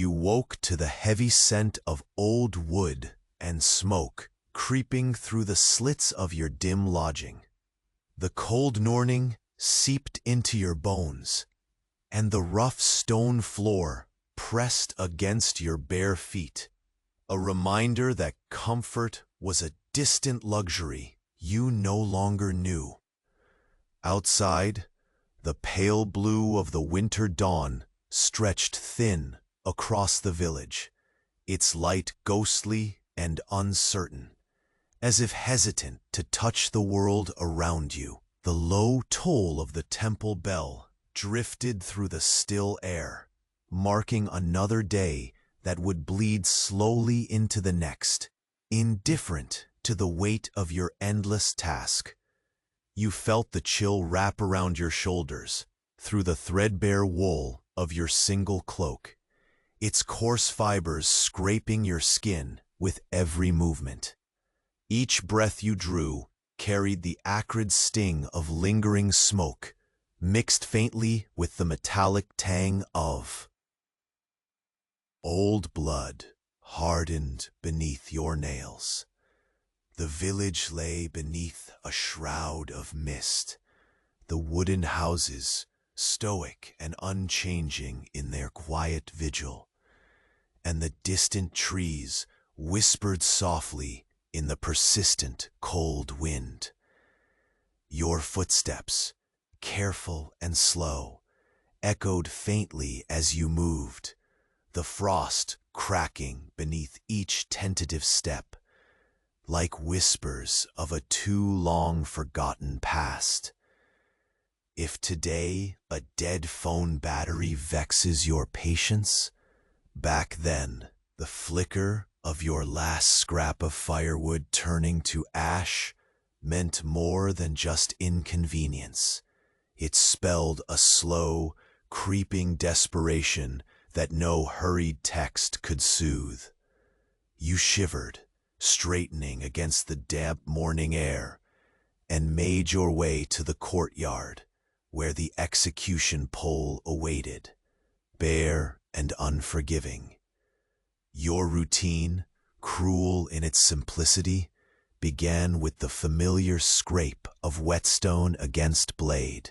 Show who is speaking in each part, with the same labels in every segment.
Speaker 1: You woke to the heavy scent of old wood and smoke creeping through the slits of your dim lodging. The cold morning seeped into your bones, and the rough stone floor pressed against your bare feet, a reminder that comfort was a distant luxury you no longer knew. Outside, the pale blue of the winter dawn stretched thin across the village, its light ghostly and uncertain, as if hesitant to touch the world around you. The low toll of the temple bell drifted through the still air, marking another day that would bleed slowly into the next, indifferent to the weight of your endless task. You felt the chill wrap around your shoulders, through the threadbare wool of your single cloak, its coarse fibers scraping your skin with every movement. Each breath you drew carried the acrid sting of lingering smoke, mixed faintly with the metallic tang of old blood hardened beneath your nails. The village lay beneath a shroud of mist, the wooden houses stoic and unchanging in their quiet vigil, and the distant trees whispered softly in the persistent cold wind. Your footsteps, careful and slow, echoed faintly as you moved, the frost cracking beneath each tentative step, like whispers of a too long forgotten past. If today a dead phone battery vexes your patience, back then the flicker of your last scrap of firewood turning to ash meant more than just inconvenience. It spelled a slow, creeping desperation that no hurried text could soothe. You shivered, straightening against the damp morning air, and made your way to the courtyard where the execution pole awaited, bare and unforgiving. Your routine, cruel in its simplicity, began with the familiar scrape of whetstone against blade.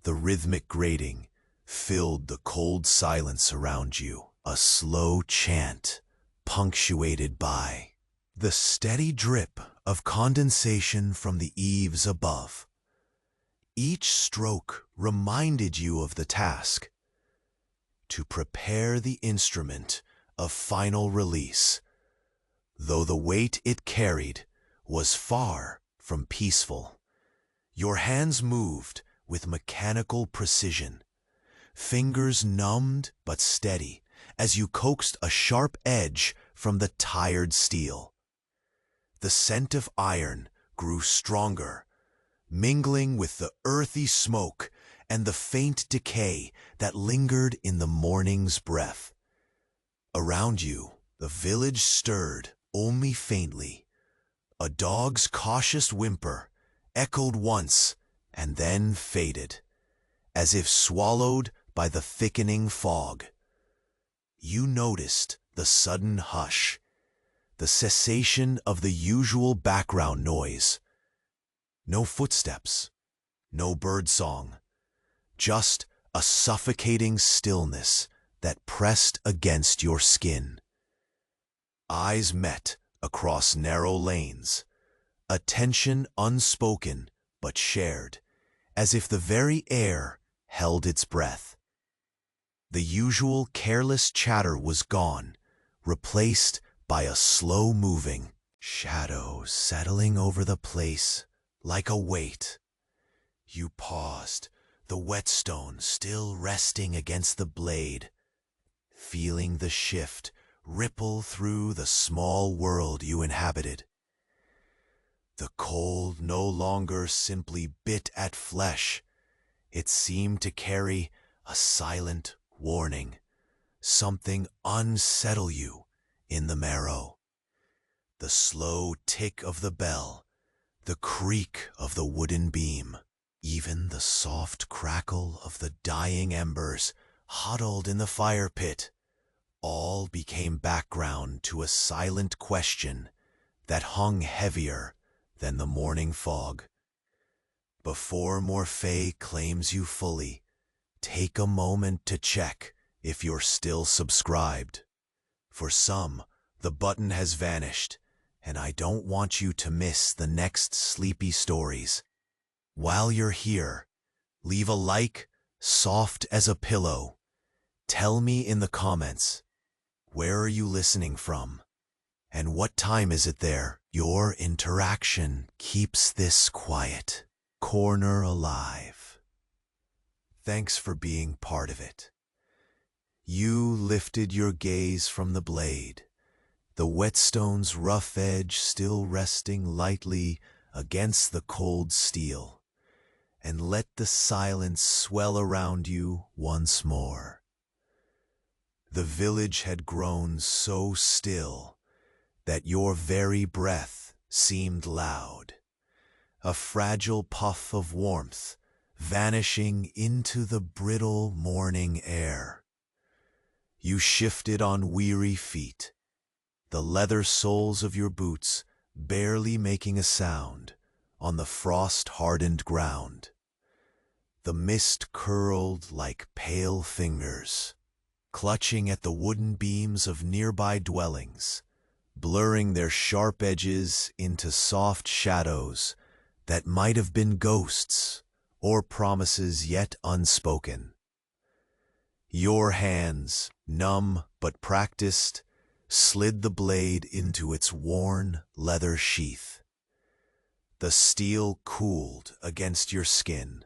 Speaker 1: The rhythmic grating filled the cold silence around you, a slow chant punctuated by the steady drip of condensation from the eaves above. Each stroke reminded you of the task: to prepare the instrument of final release, though the weight it carried was far from peaceful. Your hands moved with mechanical precision, fingers numbed but steady as you coaxed a sharp edge from the tired steel. The scent of iron grew stronger, mingling with the earthy smoke and the faint decay that lingered in the morning's breath. Around you, the village stirred only faintly. A dog's cautious whimper echoed once and then faded, as if swallowed by the thickening fog. You noticed the sudden hush, the cessation of the usual background noise. No footsteps, no birdsong, just a suffocating stillness that pressed against your skin. Eyes met across narrow lanes, a tension unspoken but shared, as if the very air held its breath. The usual careless chatter was gone, replaced by a slow-moving shadow settling over the place like a weight. You paused, the whetstone still resting against the blade, feeling the shift ripple through the small world you inhabited. The cold no longer simply bit at flesh. It seemed to carry a silent warning, something unsettle you in the marrow. The slow tick of the bell, the creak of the wooden beam, even the soft crackle of the dying embers huddled in the fire pit, all became background to a silent question that hung heavier than the morning fog. Before Morphe claims you fully, take a moment to check if you're still subscribed. For some, the button has vanished, and I don't want you to miss the next sleepy stories. While you're here, leave a like, soft as a pillow. Tell me in the comments, where are you listening from? And what time is it there? Your interaction keeps this quiet corner alive. Thanks for being part of it. You lifted your gaze from the blade, the whetstone's rough edge still resting lightly against the cold steel, and let the silence swell around you once more. The village had grown so still that your very breath seemed loud, a fragile puff of warmth vanishing into the brittle morning air. You shifted on weary feet, the leather soles of your boots barely making a sound on the frost-hardened ground. The mist curled like pale fingers, clutching at the wooden beams of nearby dwellings, blurring their sharp edges into soft shadows that might have been ghosts or promises yet unspoken. Your hands, numb but practiced, slid the blade into its worn leather sheath. The steel cooled against your skin,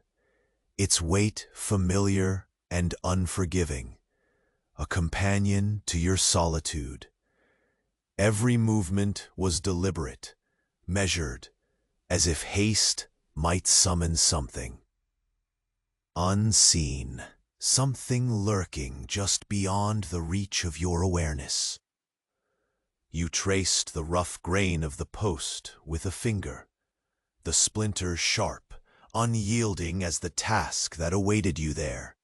Speaker 1: its weight familiar and unforgiving, a companion to your solitude. Every movement was deliberate, measured, as if haste might summon something unseen, something lurking just beyond the reach of your awareness. You traced the rough grain of the post with a finger, the splinter sharp, unyielding as the task that awaited you there.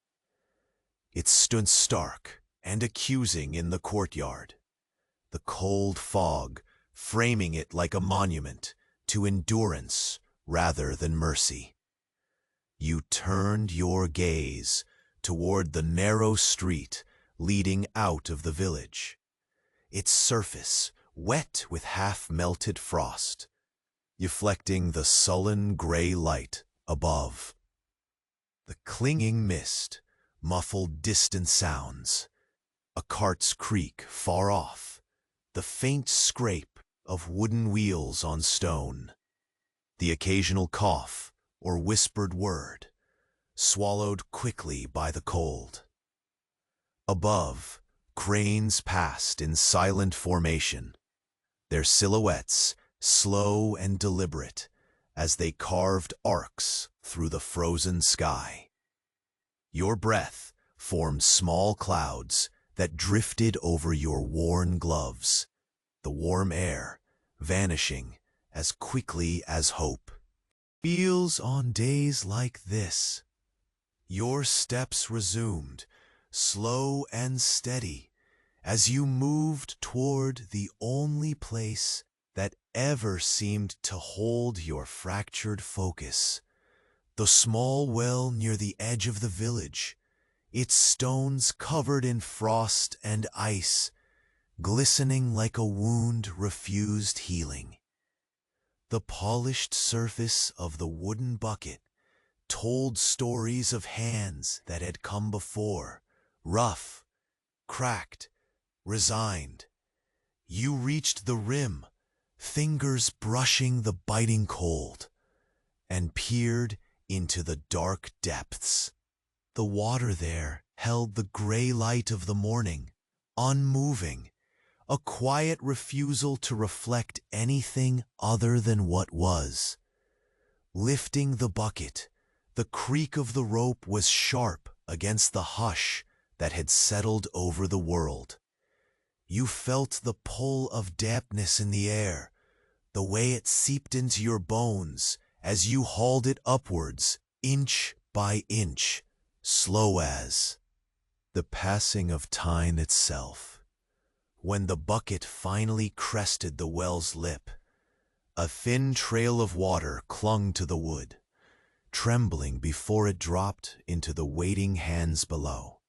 Speaker 1: It stood stark and accusing in the courtyard, the cold fog framing it like a monument to endurance rather than mercy. You turned your gaze toward the narrow street leading out of the village, its surface wet with half-melted frost, reflecting the sullen gray light above. The clinging mist muffled distant sounds, a cart's creak far off, the faint scrape of wooden wheels on stone, the occasional cough or whispered word, swallowed quickly by the cold. Above, cranes passed in silent formation, their silhouettes slow and deliberate as they carved arcs through the frozen sky. Your breath formed small clouds that drifted over your worn gloves, the warm air vanishing as quickly as hope. Feels on days like this. Your steps resumed, slow and steady, as you moved toward the only place that ever seemed to hold your fractured focus, the small well near the edge of the village, its stones covered in frost and ice, glistening like a wound refused healing. The polished surface of the wooden bucket told stories of hands that had come before, rough, cracked, resigned. You reached the rim, fingers brushing the biting cold, and peered into the dark depths. The water there held the gray light of the morning, unmoving, a quiet refusal to reflect anything other than what was. Lifting the bucket, the creak of the rope was sharp against the hush that had settled over the world. You felt the pull of dampness in the air, the way it seeped into your bones as you hauled it upwards, inch by inch, slow as the passing of time itself. When the bucket finally crested the well's lip, a thin trail of water clung to the wood, trembling before it dropped into the waiting hands below.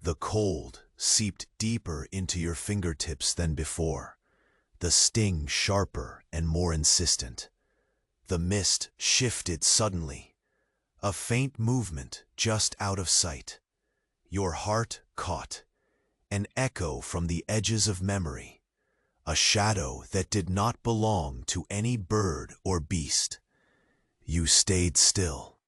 Speaker 1: The cold seeped deeper into your fingertips than before, the sting sharper and more insistent. The mist shifted suddenly, a faint movement just out of sight. Your heart caught an echo from the edges of memory, a shadow that did not belong to any bird or beast. You stayed still,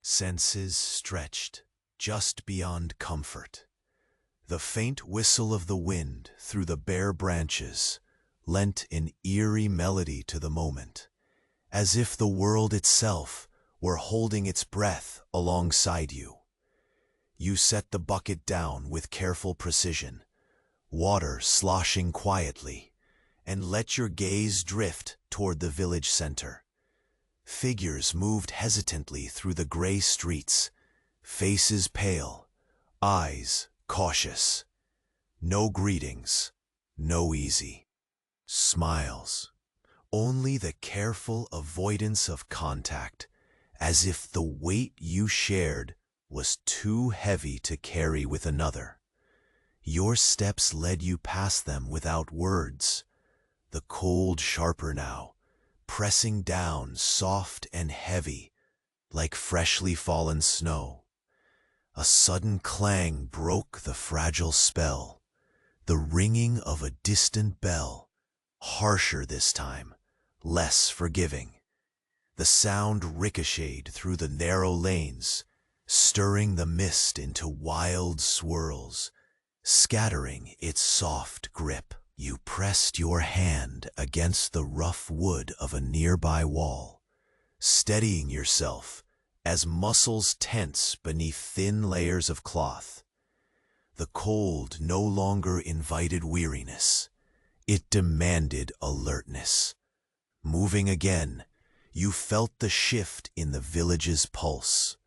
Speaker 1: senses stretched just beyond comfort. The faint whistle of the wind through the bare branches lent an eerie melody to the moment, as if the world itself were holding its breath alongside you. You set the bucket down with careful precision, water sloshing quietly, and let your gaze drift toward the village center. Figures moved hesitantly through the gray streets, faces pale, eyes cautious. No greetings, no easy smiles. Only the careful avoidance of contact, as if the weight you shared was too heavy to carry with another. Your steps led you past them without words, the cold sharper now, pressing down soft and heavy, like freshly fallen snow. A sudden clang broke the fragile spell, the ringing of a distant bell, harsher this time, less forgiving. The sound ricocheted through the narrow lanes, stirring the mist into wild swirls, scattering its soft grip. You pressed your hand against the rough wood of a nearby wall, steadying yourself as muscles tense beneath thin layers of cloth. The cold no longer invited weariness. It demanded alertness. Moving again, you felt the shift in the village's pulse,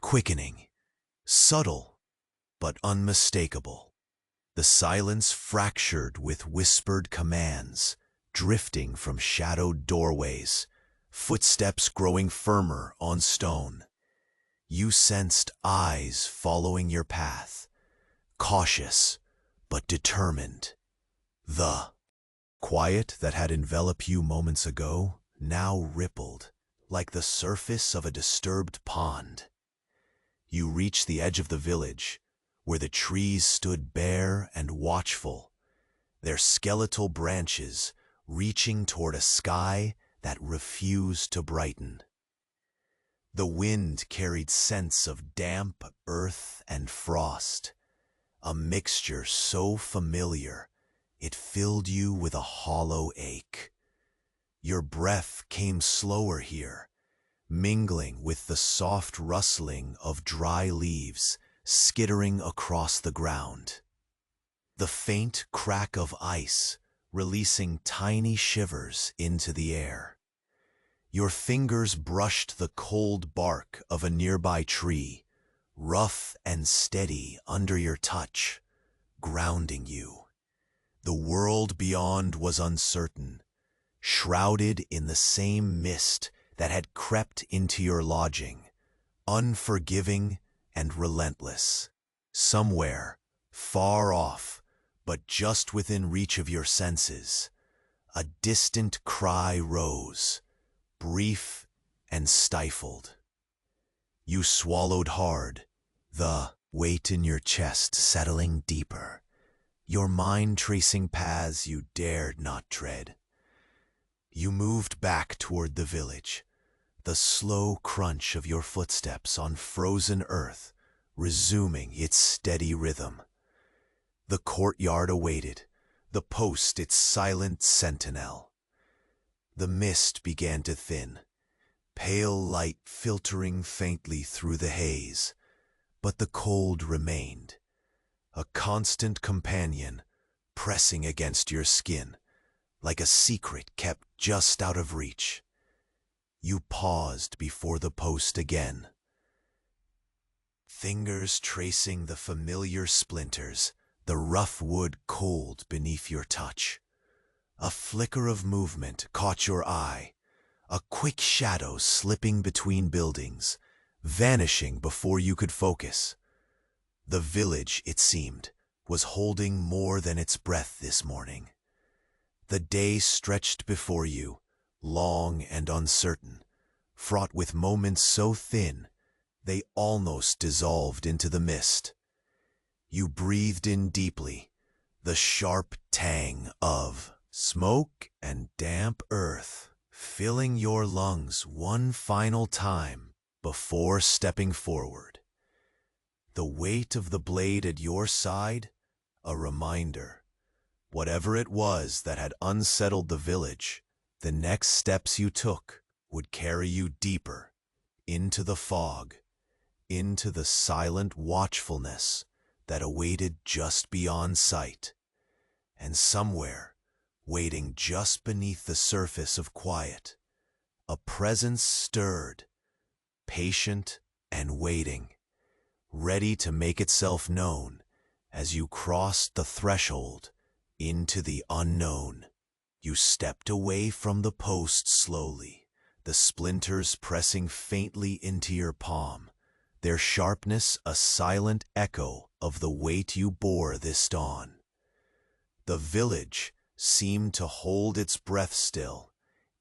Speaker 1: quickening, subtle but unmistakable. The silence fractured with whispered commands, drifting from shadowed doorways, footsteps growing firmer on stone. You sensed eyes following your path, cautious but determined. The quiet that had enveloped you moments ago now rippled like the surface of a disturbed pond. You reached the edge of the village, where the trees stood bare and watchful, their skeletal branches reaching toward a sky that refused to brighten. The wind carried scents of damp earth and frost, a mixture so familiar it filled you with a hollow ache. Your breath came slower here, mingling with the soft rustling of dry leaves skittering across the ground. The faint crack of ice releasing tiny shivers into the air. Your fingers brushed the cold bark of a nearby tree, rough and steady under your touch, grounding you. The world beyond was uncertain, shrouded in the same mist that had crept into your lodging, unforgiving and relentless. Somewhere, far off, but just within reach of your senses, a distant cry rose, brief and stifled. You swallowed hard, the weight in your chest settling deeper, your mind tracing paths you dared not tread. You moved back toward the village, the slow crunch of your footsteps on frozen earth resuming its steady rhythm. The courtyard awaited, the post its silent sentinel. The mist began to thin, pale light filtering faintly through the haze, but the cold remained, a constant companion pressing against your skin, like a secret kept just out of reach. You paused before the post again, fingers tracing the familiar splinters the rough wood cold beneath your touch. A flicker of movement caught your eye, a quick shadow slipping between buildings, vanishing before you could focus. The village, it seemed, was holding more than its breath this morning. The day stretched before you, long and uncertain, fraught with moments so thin they almost dissolved into the mist. You breathed in deeply, the sharp tang of smoke and damp earth filling your lungs one final time before stepping forward. The weight of the blade at your side, a reminder. Whatever it was that had unsettled the village, the next steps you took would carry you deeper into the fog, into the silent watchfulness that awaited just beyond sight. And somewhere, waiting just beneath the surface of quiet, a presence stirred, patient and waiting, ready to make itself known as you crossed the threshold into the unknown. You stepped away from the post slowly, the splinters pressing faintly into your palm, their sharpness a silent echo of the weight you bore this dawn. The village seemed to hold its breath still,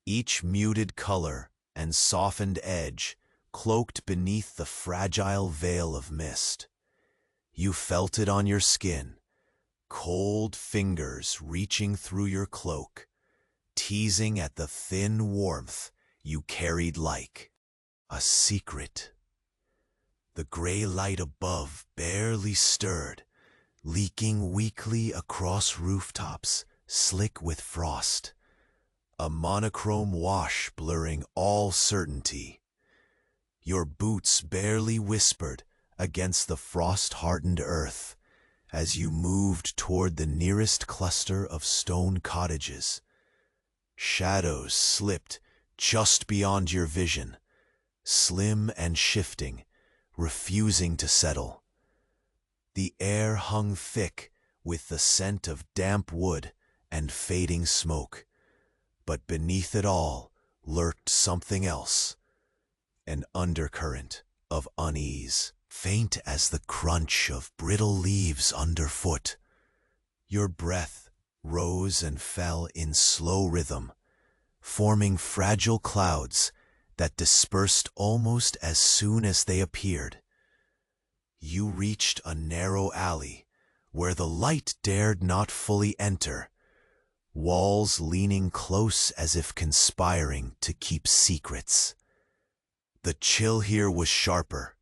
Speaker 1: each muted color and softened edge cloaked beneath the fragile veil of mist. You felt it on your skin, cold fingers reaching through your cloak, teasing at the thin warmth you carried like a secret. The gray light above barely stirred, leaking weakly across rooftops slick with frost, a monochrome wash blurring all certainty. Your boots barely whispered against the frost-hardened earth as you moved toward the nearest cluster of stone cottages. Shadows slipped just beyond your vision, slim and shifting, refusing to settle. The air hung thick with the scent of damp wood and fading smoke, but beneath it all lurked something else, an undercurrent of unease, faint as the crunch of brittle leaves underfoot. Your breath rose and fell in slow rhythm, forming fragile clouds that dispersed almost as soon as they appeared. You reached a narrow alley where the light dared not fully enter, walls leaning close as if conspiring to keep secrets. The chill here was sharper.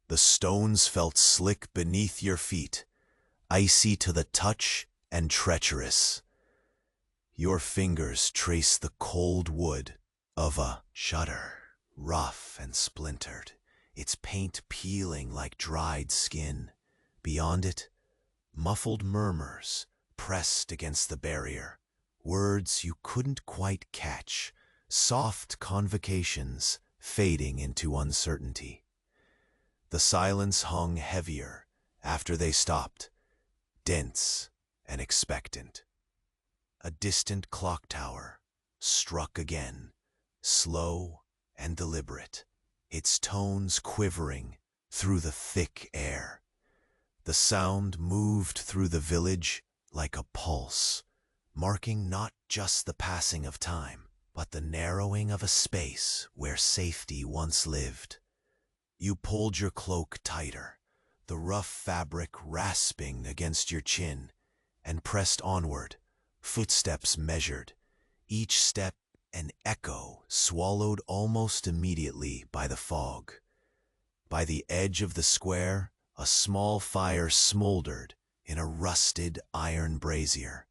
Speaker 1: The stones felt slick beneath your feet, icy to the touch and treacherous. Your fingers traced the cold wood of a shutter, rough and splintered, its paint peeling like dried skin. Beyond it, muffled murmurs pressed against the barrier, words you couldn't quite catch, soft convocations fading into uncertainty. The silence hung heavier after they stopped, dense and expectant. A distant clock tower struck again, slow and deliberate, its tones quivering through the thick air. The sound moved through the village like a pulse, marking not just the passing of time, but the narrowing of a space where safety once lived. You pulled your cloak tighter, the rough fabric rasping against your chin, and pressed onward, footsteps measured, each step an echo swallowed almost immediately by the fog. By the edge of the square, a small fire smoldered in a rusted iron brazier,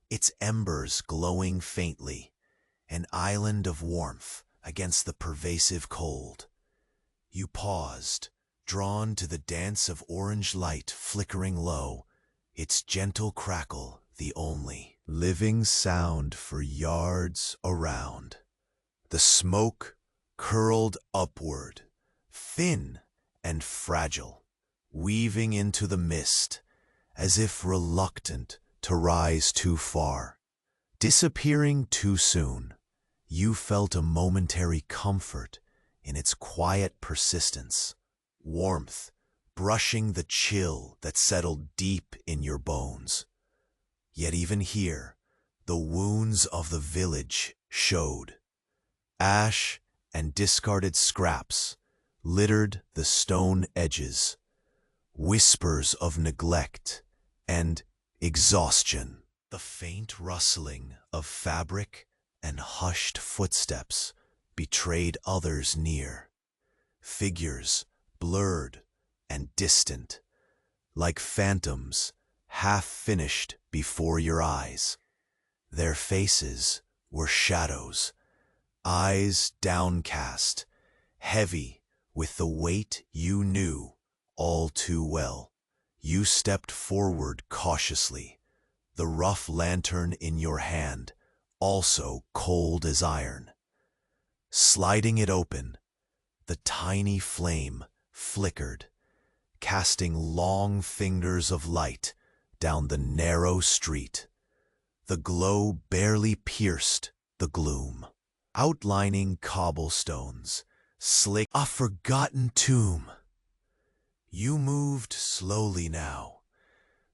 Speaker 1: its embers glowing faintly, an island of warmth against the pervasive cold. You paused, drawn to the dance of orange light flickering low, its gentle crackle the only living sound for yards around. The smoke curled upward, thin and fragile, weaving into the mist as if reluctant to rise too far. Disappearing too soon, you felt a momentary comfort in its quiet persistence, warmth brushing the chill that settled deep in your bones. Yet even here, the wounds of the village showed. Ash and discarded scraps littered the stone edges, whispers of neglect and exhaustion. The faint rustling of fabric and hushed footsteps betrayed others near. Figures blurred and distant, like phantoms half-finished before your eyes. Their faces were shadows, eyes downcast, heavy with the weight you knew all too well. You stepped forward cautiously, the rough lantern in your hand, also cold as iron. Sliding it open, the tiny flame flickered, casting long fingers of light down the narrow street. The glow barely pierced the gloom, outlining cobblestones, slick a forgotten tomb. You moved slowly now,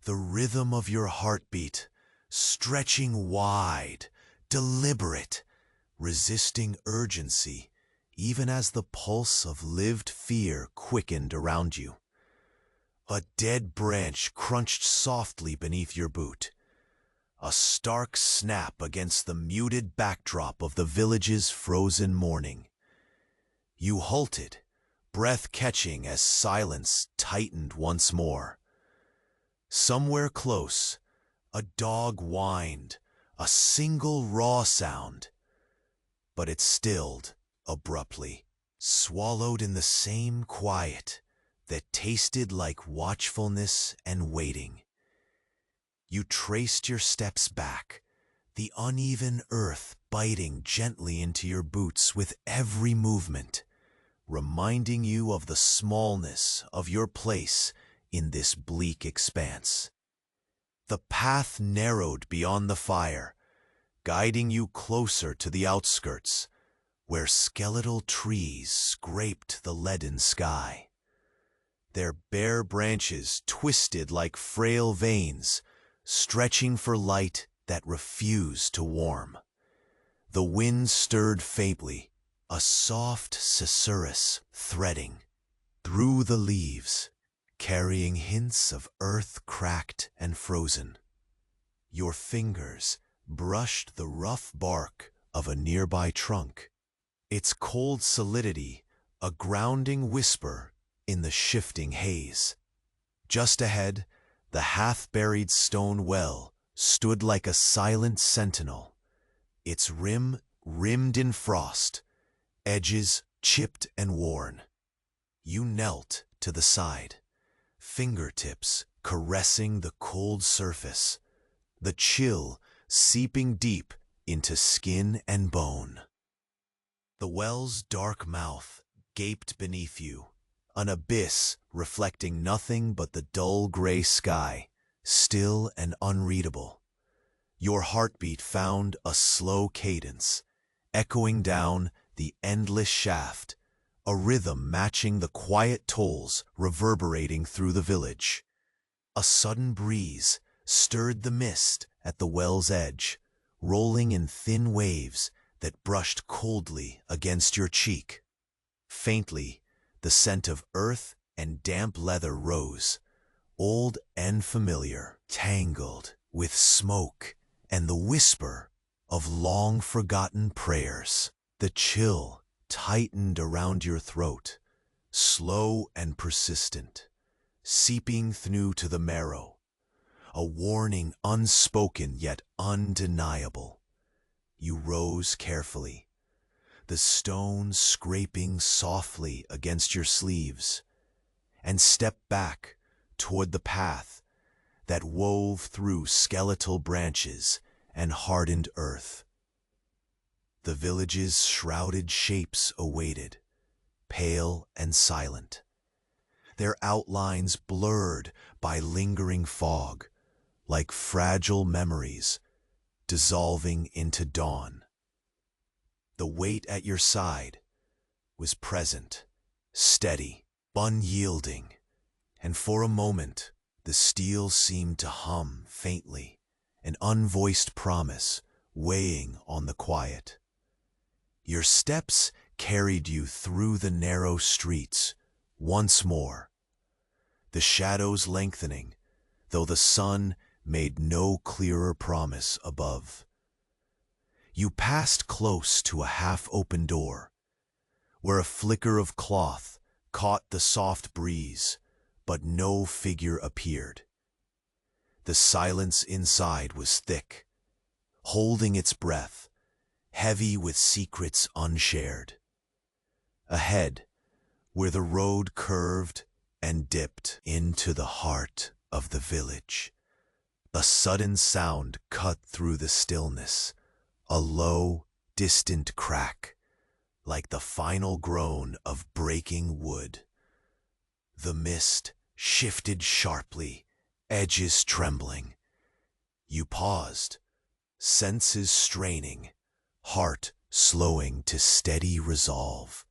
Speaker 1: the rhythm of your heartbeat stretching wide, deliberate, resisting urgency even as the pulse of lived fear quickened around you. A dead branch crunched softly beneath your boot, a stark snap against the muted backdrop of the village's frozen morning. You halted, breath catching as silence tightened once more. Somewhere close, a dog whined, a single raw sound, but it stilled abruptly, swallowed in the same quiet that tasted like watchfulness and waiting. You traced your steps back, the uneven earth biting gently into your boots with every movement, reminding you of the smallness of your place in this bleak expanse. The path narrowed beyond the fire, guiding you closer to the outskirts, where skeletal trees scraped the leaden sky. Their bare branches twisted like frail veins, stretching for light that refused to warm. The wind stirred faintly, a soft susurrus threading through the leaves, carrying hints of earth cracked and frozen. Your fingers brushed the rough bark of a nearby trunk, its cold solidity a grounding whisper in the shifting haze. Just ahead, the half-buried stone well stood like a silent sentinel, its rim rimmed in frost, edges chipped and worn. You knelt to the side, fingertips caressing the cold surface, the chill seeping deep into skin and bone. The well's dark mouth gaped beneath you, an abyss reflecting nothing but the dull gray sky, still and unreadable. Your heartbeat found a slow cadence, echoing down the endless shaft, a rhythm matching the quiet tolls reverberating through the village. A sudden breeze stirred the mist at the well's edge, rolling in thin waves that brushed coldly against your cheek. Faintly, the scent of earth and damp leather rose, old and familiar, tangled with smoke and the whisper of long-forgotten prayers. The chill tightened around your throat, slow and persistent, seeping through to the marrow, a warning unspoken yet undeniable. You rose carefully, the stone scraping softly against your sleeves, and stepped back toward the path that wove through skeletal branches and hardened earth. The village's shrouded shapes awaited, pale and silent, their outlines blurred by lingering fog, like fragile memories dissolving into dawn. The weight at your side was present, steady, unyielding, and for a moment the steel seemed to hum faintly, an unvoiced promise weighing on the quiet. Your steps carried you through the narrow streets once more, the shadows lengthening, though the sun made no clearer promise above. You passed close to a half-open door, where a flicker of cloth caught the soft breeze, but no figure appeared. The silence inside was thick, holding its breath, heavy with secrets unshared. Ahead, where the road curved and dipped into the heart of the village, a sudden sound cut through the stillness, a low, distant crack, like the final groan of breaking wood. The mist shifted sharply, edges trembling. You paused, senses straining, heart slowing to steady resolve.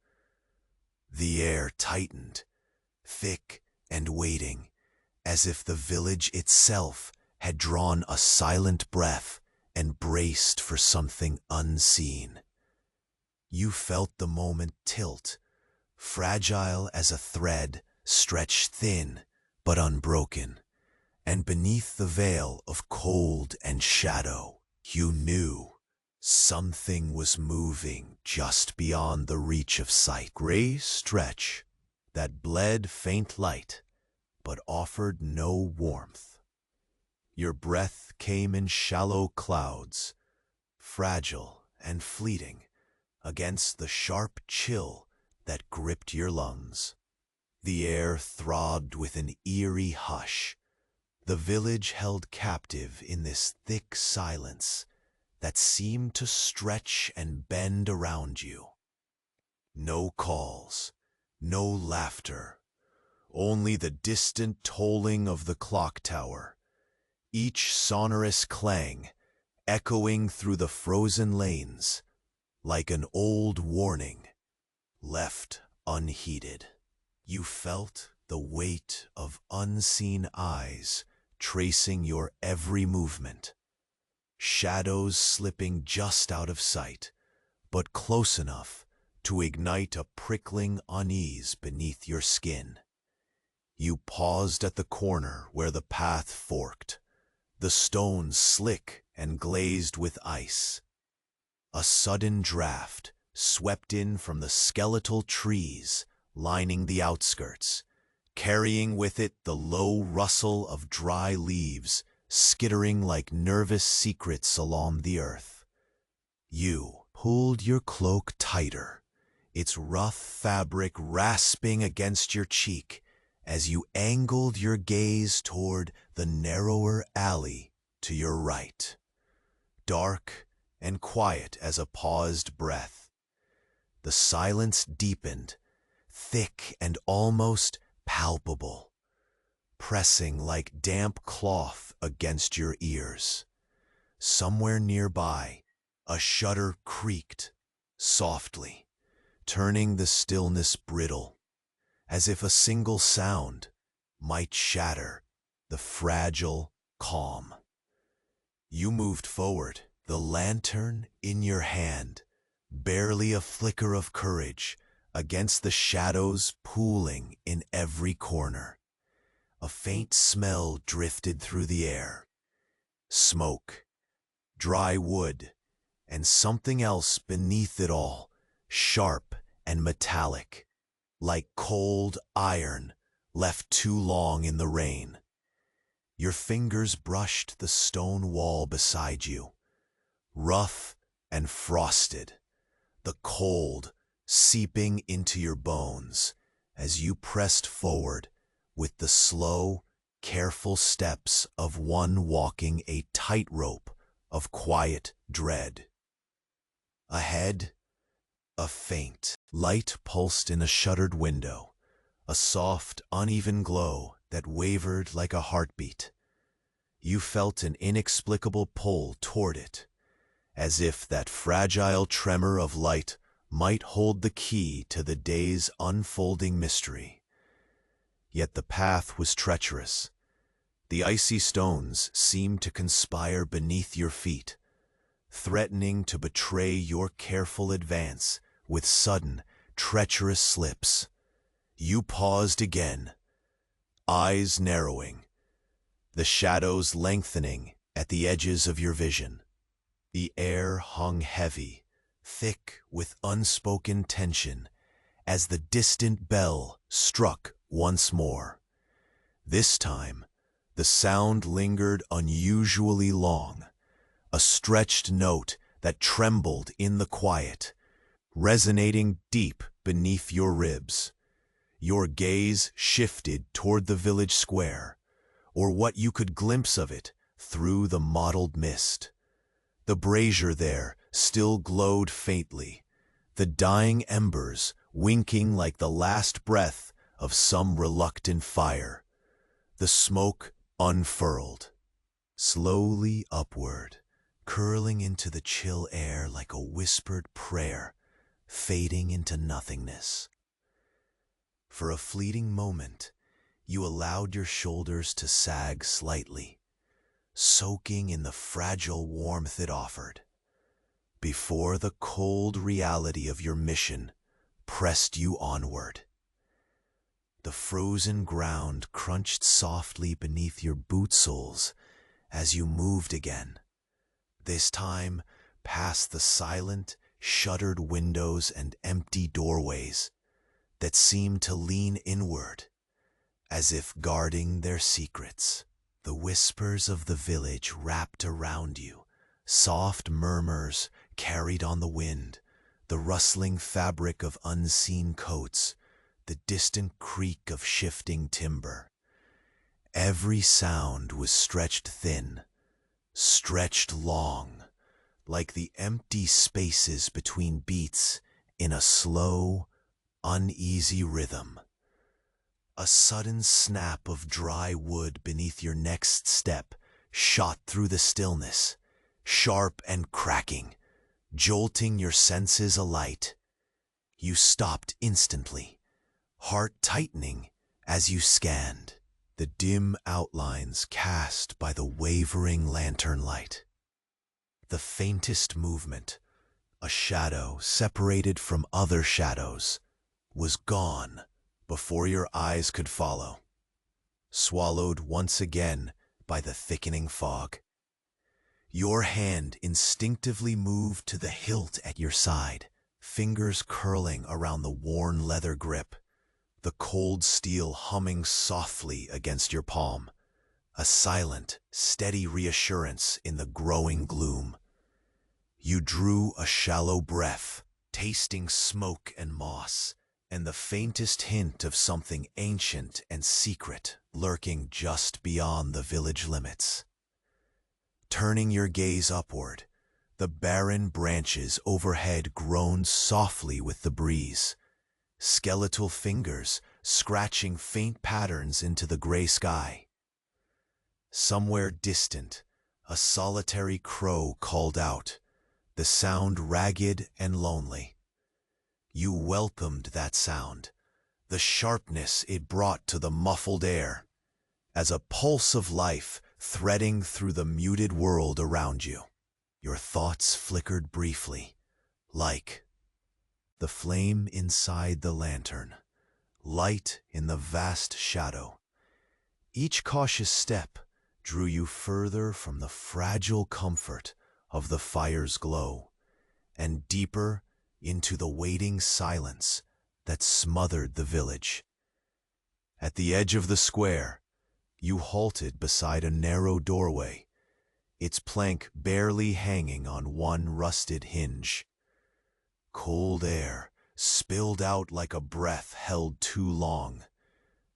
Speaker 1: The air tightened, thick and waiting, as if the village itself had drawn a silent breath and braced for something unseen. You felt the moment tilt, fragile as a thread stretched thin but unbroken, and beneath the veil of cold and shadow, you knew something was moving just beyond the reach of sight. Gray stretch that bled faint light but offered no warmth. Your breath came in shallow clouds, fragile and fleeting, against the sharp chill that gripped your lungs. The air throbbed with an eerie hush, the village held captive in this thick silence that seemed to stretch and bend around you. No calls, no laughter, only the distant tolling of the clock tower, each sonorous clang echoing through the frozen lanes like an old warning left unheeded. You felt the weight of unseen eyes tracing your every movement, shadows slipping just out of sight, but close enough to ignite a prickling unease beneath your skin. You paused at the corner where the path forked, the stones slick and glazed with ice. A sudden draft swept in from the skeletal trees lining the outskirts, carrying with it the low rustle of dry leaves skittering like nervous secrets along the earth. You pulled your cloak tighter, its rough fabric rasping against your cheek as you angled your gaze toward the narrower alley to your right. Dark and quiet as a paused breath. The silence deepened, thick and almost palpable, pressing like damp cloth against your ears. Somewhere nearby, a shutter creaked softly, turning the stillness brittle, as if a single sound might shatter the fragile calm. You moved forward, the lantern in your hand, barely a flicker of courage against the shadows pooling in every corner. A faint smell drifted through the air. Smoke, dry wood, and something else beneath it all, sharp and metallic, like cold iron left too long in the rain. Your fingers brushed the stone wall beside you, rough and frosted, the cold seeping into your bones as you pressed forward with the slow, careful steps of one walking a tightrope of quiet dread. Ahead, a faint light pulsed in a shuttered window, a soft, uneven glow that wavered like a heartbeat. You felt an inexplicable pull toward it, as if that fragile tremor of light might hold the key to the day's unfolding mystery. Yet the path was treacherous. The icy stones seemed to conspire beneath your feet, threatening to betray your careful advance with sudden, treacherous slips. You paused again, eyes narrowing, the shadows lengthening at the edges of your vision. The air hung heavy, thick with unspoken tension, as the distant bell struck once more. This time, the sound lingered unusually long, a stretched note that trembled in the quiet, resonating deep beneath your ribs. Your gaze shifted toward the village square, or what you could glimpse of it through the mottled mist. The brazier there still glowed faintly, the dying embers winking like the last breath of some reluctant fire. The smoke unfurled, slowly upward, curling into the chill air like a whispered prayer, fading into nothingness. For a fleeting moment, you allowed your shoulders to sag slightly, soaking in the fragile warmth it offered, before the cold reality of your mission pressed you onward. The frozen ground crunched softly beneath your boot soles as you moved again, this time past the silent, shuttered windows and empty doorways that seemed to lean inward, as if guarding their secrets. The whispers of the village wrapped around you, soft murmurs carried on the wind, the rustling fabric of unseen coats, the distant creak of shifting timber. Every sound was stretched thin, stretched long, like the empty spaces between beats in a slow, uneasy rhythm. A sudden snap of dry wood beneath your next step shot through the stillness, sharp and cracking, jolting your senses alight. You stopped instantly, heart tightening as you scanned the dim outlines cast by the wavering lantern light. The faintest movement, a shadow separated from other shadows, was gone before your eyes could follow, swallowed once again by the thickening fog. Your hand instinctively moved to the hilt at your side, fingers curling around the worn leather grip, the cold steel humming softly against your palm, a silent, steady reassurance in the growing gloom. You drew a shallow breath, tasting smoke and moss, and the faintest hint of something ancient and secret lurking just beyond the village limits. Turning your gaze upward, the barren branches overhead groaned softly with the breeze, skeletal fingers scratching faint patterns into the gray sky. Somewhere distant, a solitary crow called out, the sound ragged and lonely. You welcomed that sound, the sharpness it brought to the muffled air, as a pulse of life threading through the muted world around you. Your thoughts flickered briefly, like the flame inside the lantern, light in the vast shadow. Each cautious step drew you further from the fragile comfort of the fire's glow, and deeper into the waiting silence that smothered the village. At the edge of the square, you halted beside a narrow doorway, its plank barely hanging on one rusted hinge. Cold air spilled out like a breath held too long,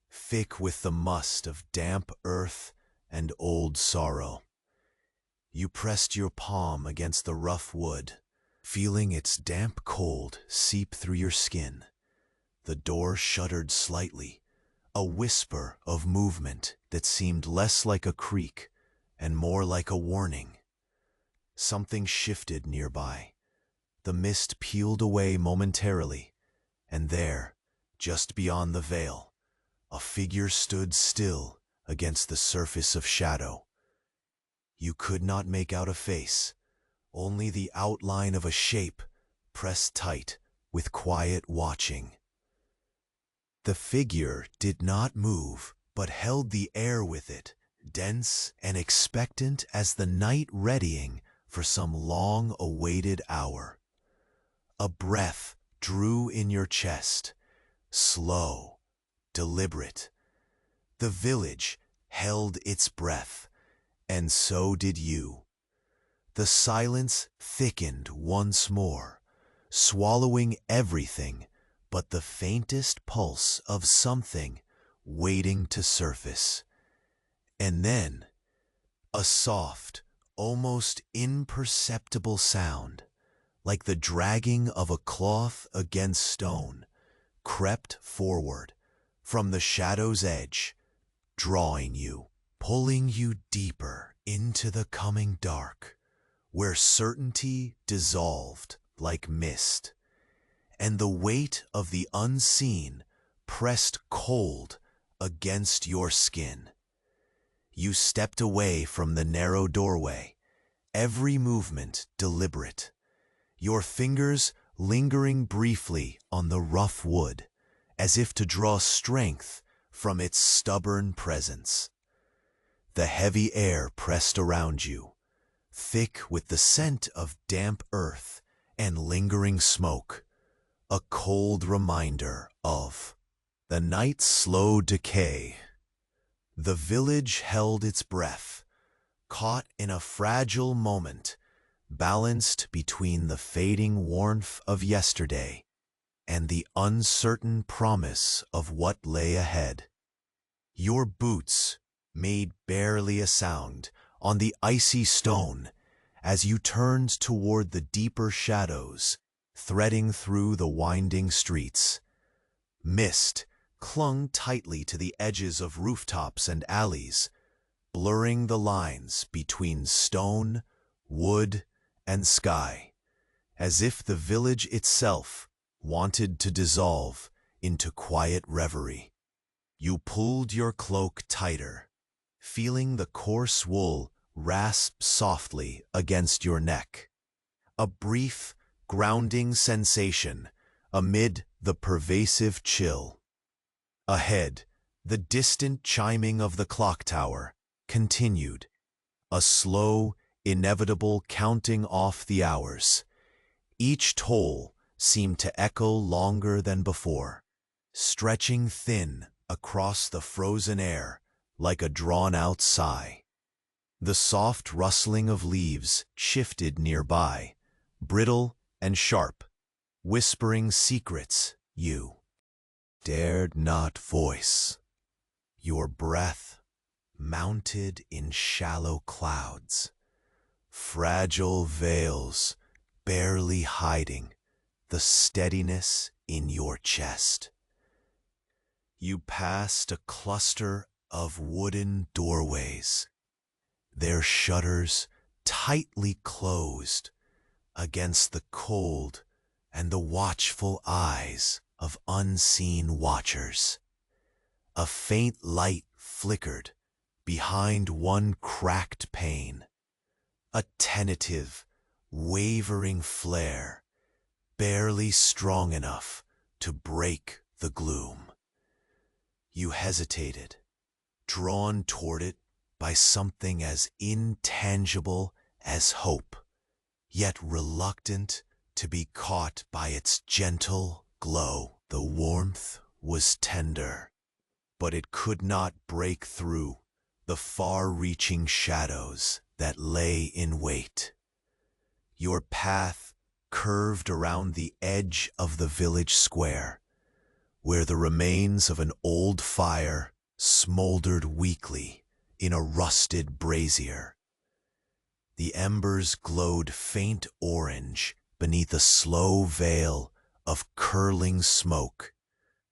Speaker 1: thick with the must of damp earth and old sorrow. You pressed your palm against the rough wood, feeling its damp cold seep through your skin. The door shuddered slightly, a whisper of movement that seemed less like a creak and more like a warning. Something shifted nearby. The mist peeled away momentarily, and there, just beyond the veil, a figure stood still against the surface of shadow. You could not make out a face, only the outline of a shape pressed tight with quiet watching. The figure did not move, but held the air with it, dense and expectant as the night readying for some long-awaited hour. A breath drew in your chest, slow, deliberate. The village held its breath, and so did you. The silence thickened once more, swallowing everything but the faintest pulse of something waiting to surface. And then, a soft, almost imperceptible sound, like the dragging of a cloth against stone, crept forward from the shadow's edge, drawing you, pulling you deeper into the coming dark, where certainty dissolved like mist, and the weight of the unseen pressed cold against your skin. You stepped away from the narrow doorway, every movement deliberate, your fingers lingering briefly on the rough wood, as if to draw strength from its stubborn presence. The heavy air pressed around you, thick with the scent of damp earth and lingering smoke, a cold reminder of the night's slow decay. The village held its breath, caught in a fragile moment, balanced between the fading warmth of yesterday and the uncertain promise of what lay ahead. Your boots made barely a sound on the icy stone as you turned toward the deeper shadows threading through the winding streets. Mist clung tightly to the edges of rooftops and alleys, blurring the lines between stone, wood, and sky, as if the village itself wanted to dissolve into quiet reverie. You pulled your cloak tighter, feeling the coarse wool rasp softly against your neck. A brief, grounding sensation amid the pervasive chill. Ahead, the distant chiming of the clock tower continued, a slow, inevitable counting off the hours. Each toll seemed to echo longer than before, stretching thin across the frozen air like a drawn-out sigh. The soft rustling of leaves shifted nearby, brittle and sharp, whispering secrets you dared not voice. Your breath mounted in shallow clouds, fragile veils barely hiding the steadiness in your chest. You passed a cluster of wooden doorways, their shutters tightly closed against the cold and the watchful eyes of unseen watchers. A faint light flickered behind one cracked pane, a tentative, wavering flare, barely strong enough to break the gloom. You hesitated, drawn toward it by something as intangible as hope, yet reluctant to be caught by its gentle glow. The warmth was tender, but it could not break through the far-reaching shadows that lay in wait. Your path curved around the edge of the village square, where the remains of an old fire smoldered weakly in a rusted brazier. The embers glowed faint orange beneath a slow veil of curling smoke,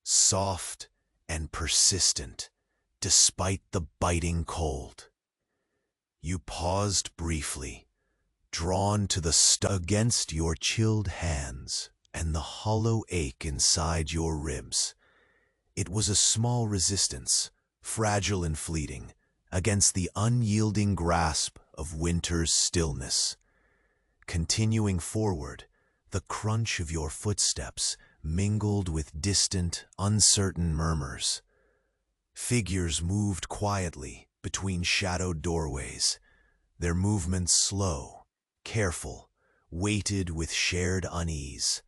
Speaker 1: soft and persistent, despite the biting cold. You paused briefly, drawn to the against your chilled hands and the hollow ache inside your ribs. It was a small resistance, fragile and fleeting, against the unyielding grasp of winter's stillness. Continuing forward, the crunch of your footsteps mingled with distant, uncertain murmurs. Figures moved quietly between shadowed doorways, their movements slow, careful, weighted with shared unease.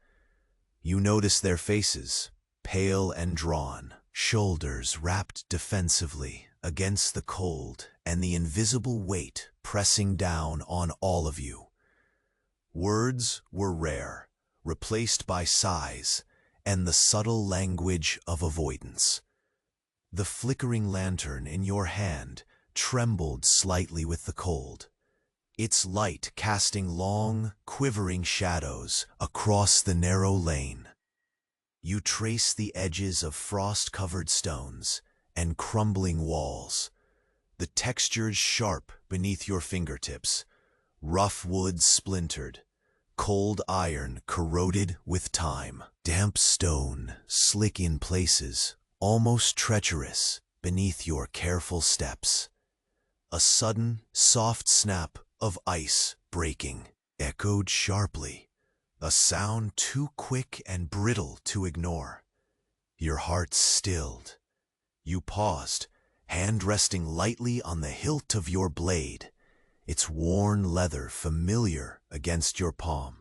Speaker 1: You noticed their faces, pale and drawn, shoulders wrapped defensively against the cold and the invisible weight pressing down on all of you. Words were rare, replaced by sighs and the subtle language of avoidance. The flickering lantern in your hand trembled slightly with the cold, its light casting long, quivering shadows across the narrow lane. You trace the edges of frost-covered stones and crumbling walls, the textures sharp beneath your fingertips, rough wood splintered, cold iron corroded with time, damp stone slick in places, almost treacherous beneath your careful steps. A sudden, soft snap of ice breaking echoed sharply, a sound too quick and brittle to ignore. Your heart stilled. You paused, hand resting lightly on the hilt of your blade, its worn leather familiar against your palm.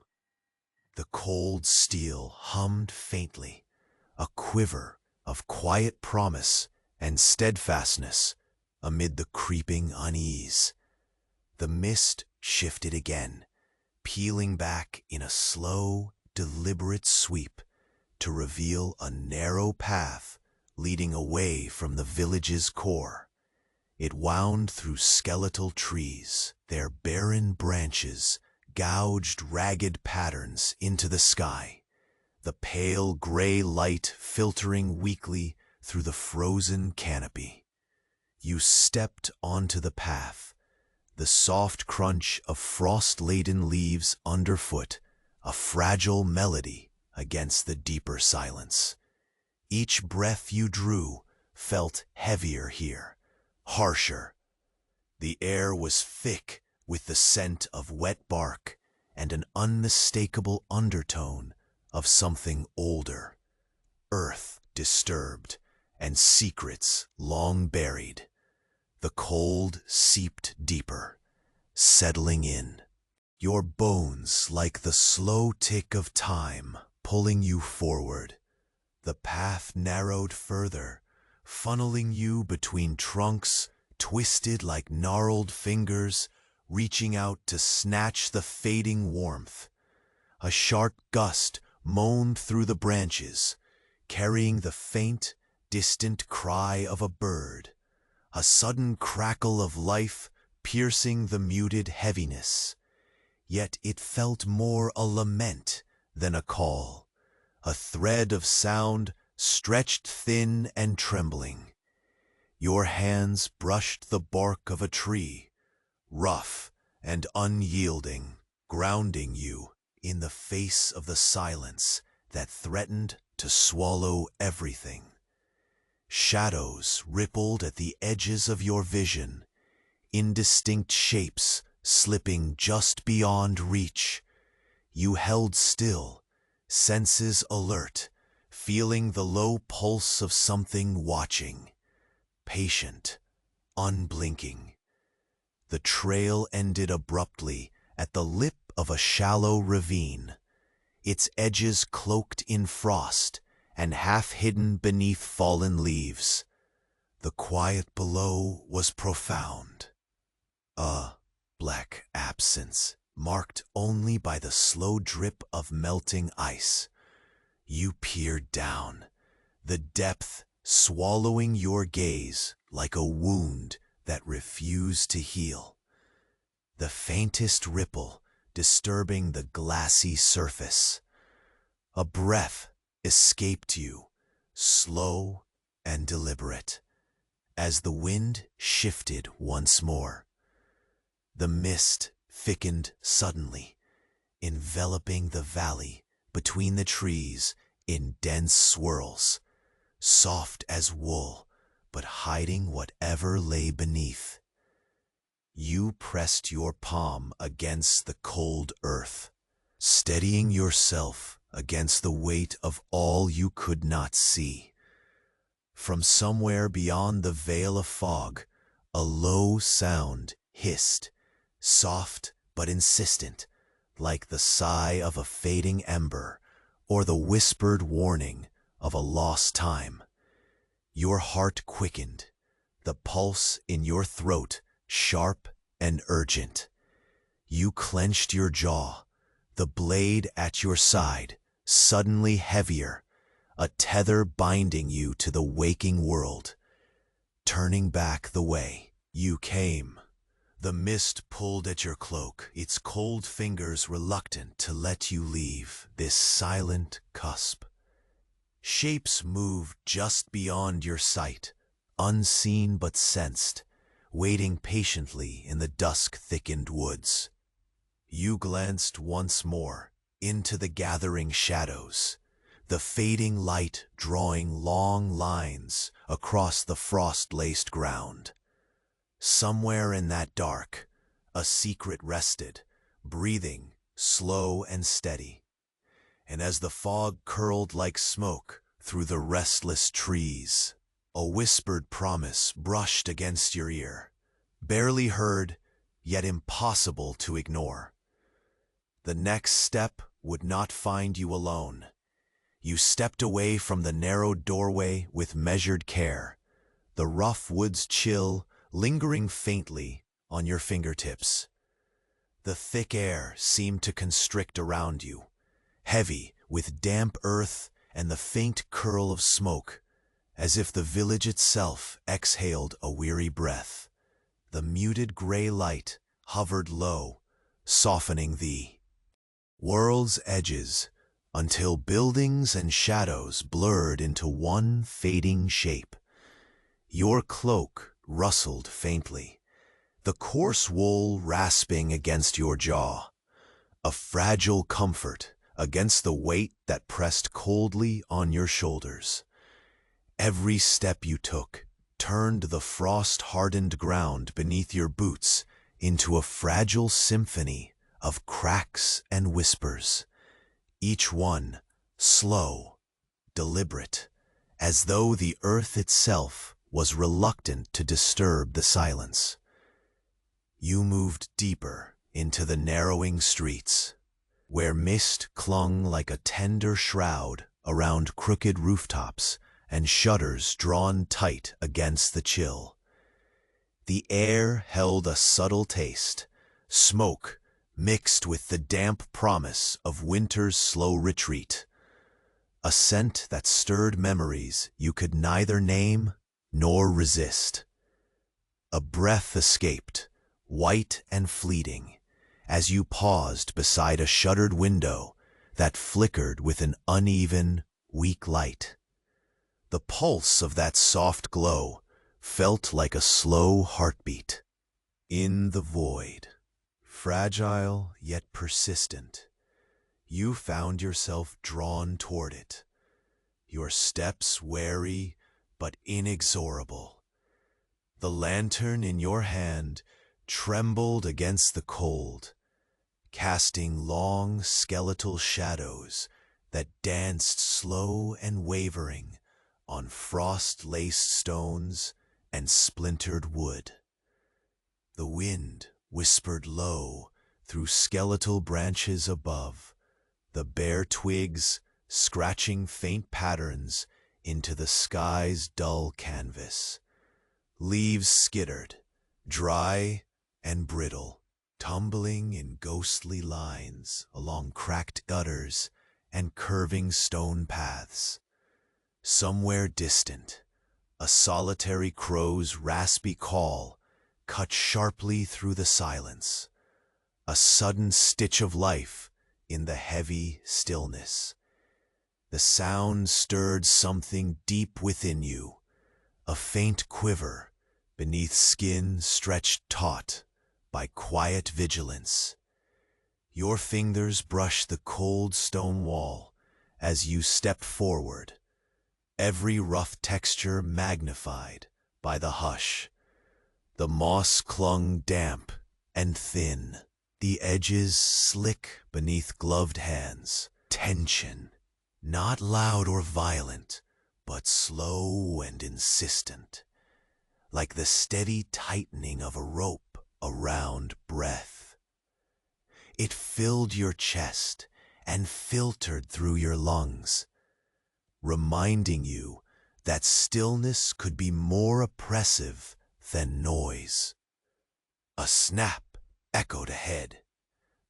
Speaker 1: The cold steel hummed faintly, a quiver of quiet promise and steadfastness amid the creeping unease. The mist shifted again, peeling back in a slow, deliberate sweep to reveal a narrow path leading away from the village's core. It wound through skeletal trees, their barren branches gouged ragged patterns into the sky, the pale gray light filtering weakly through the frozen canopy. You stepped onto the path, the soft crunch of frost-laden leaves underfoot, a fragile melody against the deeper silence. Each breath you drew felt heavier here, harsher. The air was thick with the scent of wet bark and an unmistakable undertone of something older, earth disturbed and secrets long buried. The cold seeped deeper, settling in, your bones like the slow tick of time pulling you forward. The path narrowed further, funneling you between trunks twisted like gnarled fingers, reaching out to snatch the fading warmth. A sharp gust moaned through the branches, carrying the faint, distant cry of a bird, a sudden crackle of life piercing the muted heaviness. Yet it felt more a lament than a call, a thread of sound stretched thin and trembling. Your hands brushed the bark of a tree, rough and unyielding, grounding you in the face of the silence that threatened to swallow everything. Shadows rippled at the edges of your vision, indistinct shapes slipping just beyond reach. You held still, senses alert, feeling the low pulse of something watching, patient, unblinking. The trail ended abruptly at the lip of a shallow ravine, its edges cloaked in frost and half hidden beneath fallen leaves. The quiet below was profound, a black absence marked only by the slow drip of melting ice. You peered down, the depth swallowing your gaze like a wound that refused to heal. The faintest ripple disturbing the glassy surface. A breath escaped you, slow, and deliberate. As the wind shifted once more, the mist thickened suddenly, enveloping the valley between the trees in dense swirls, soft as wool, but hiding whatever lay beneath. You pressed your palm against the cold earth, steadying yourself against the weight of all you could not see. From somewhere beyond the veil of fog, a low sound hissed, soft but insistent, like the sigh of a fading ember or the whispered warning of a lost time. Your heart quickened, the pulse in your throat sharp and urgent. You clenched your jaw, the blade at your side suddenly heavier, a tether binding you to the waking world. Turning back the way you came, the mist pulled at your cloak, its cold fingers reluctant to let you leave this silent cusp. Shapes moved just beyond your sight, unseen but sensed, waiting patiently in the dusk-thickened woods. You glanced once more into the gathering shadows, the fading light drawing long lines across the frost-laced ground. Somewhere in that dark, a secret rested, breathing slow and steady. And as the fog curled like smoke through the restless trees, a whispered promise brushed against your ear, barely heard, yet impossible to ignore. The next step would not find you alone. You stepped away from the narrow doorway with measured care, the rough wood's chill lingering faintly on your fingertips. The thick air seemed to constrict around you, heavy with damp earth and the faint curl of smoke, as if the village itself exhaled a weary breath. The muted gray light hovered low, softening the world's edges until buildings and shadows blurred into one fading shape. Your cloak rustled faintly, the coarse wool rasping against your jaw, a fragile comfort against the weight that pressed coldly on your shoulders. Every step you took turned the frost-hardened ground beneath your boots into a fragile symphony of cracks and whispers, each one slow, deliberate, as though the earth itself was reluctant to disturb the silence. You moved deeper into the narrowing streets, where mist clung like a tender shroud around crooked rooftops and shutters drawn tight against the chill. The air held a subtle taste, smoke mixed with the damp promise of winter's slow retreat, a scent that stirred memories you could neither name nor resist. A breath escaped, white and fleeting, as you paused beside a shuttered window that flickered with an uneven, weak light. The pulse of that soft glow felt like a slow heartbeat. In the void, fragile yet persistent, you found yourself drawn toward it, your steps wary but inexorable. The lantern in your hand trembled against the cold, casting long skeletal shadows that danced slow and wavering on frost-laced stones and splintered wood. The wind whispered low through skeletal branches above, the bare twigs scratching faint patterns into the sky's dull canvas. Leaves skittered, dry and brittle, tumbling in ghostly lines along cracked gutters and curving stone paths. Somewhere distant, a solitary crow's raspy call cut sharply through the silence, a sudden stitch of life in the heavy stillness. The sound stirred something deep within you, a faint quiver beneath skin stretched taut by quiet vigilance. Your fingers brush the cold stone wall as you step forward, every rough texture magnified by the hush. The moss clung damp and thin, the edges slick beneath gloved hands. Tension, not loud or violent, but slow and insistent, like the steady tightening of a rope around breath. It filled your chest and filtered through your lungs, reminding you that stillness could be more oppressive than noise. A snap echoed ahead,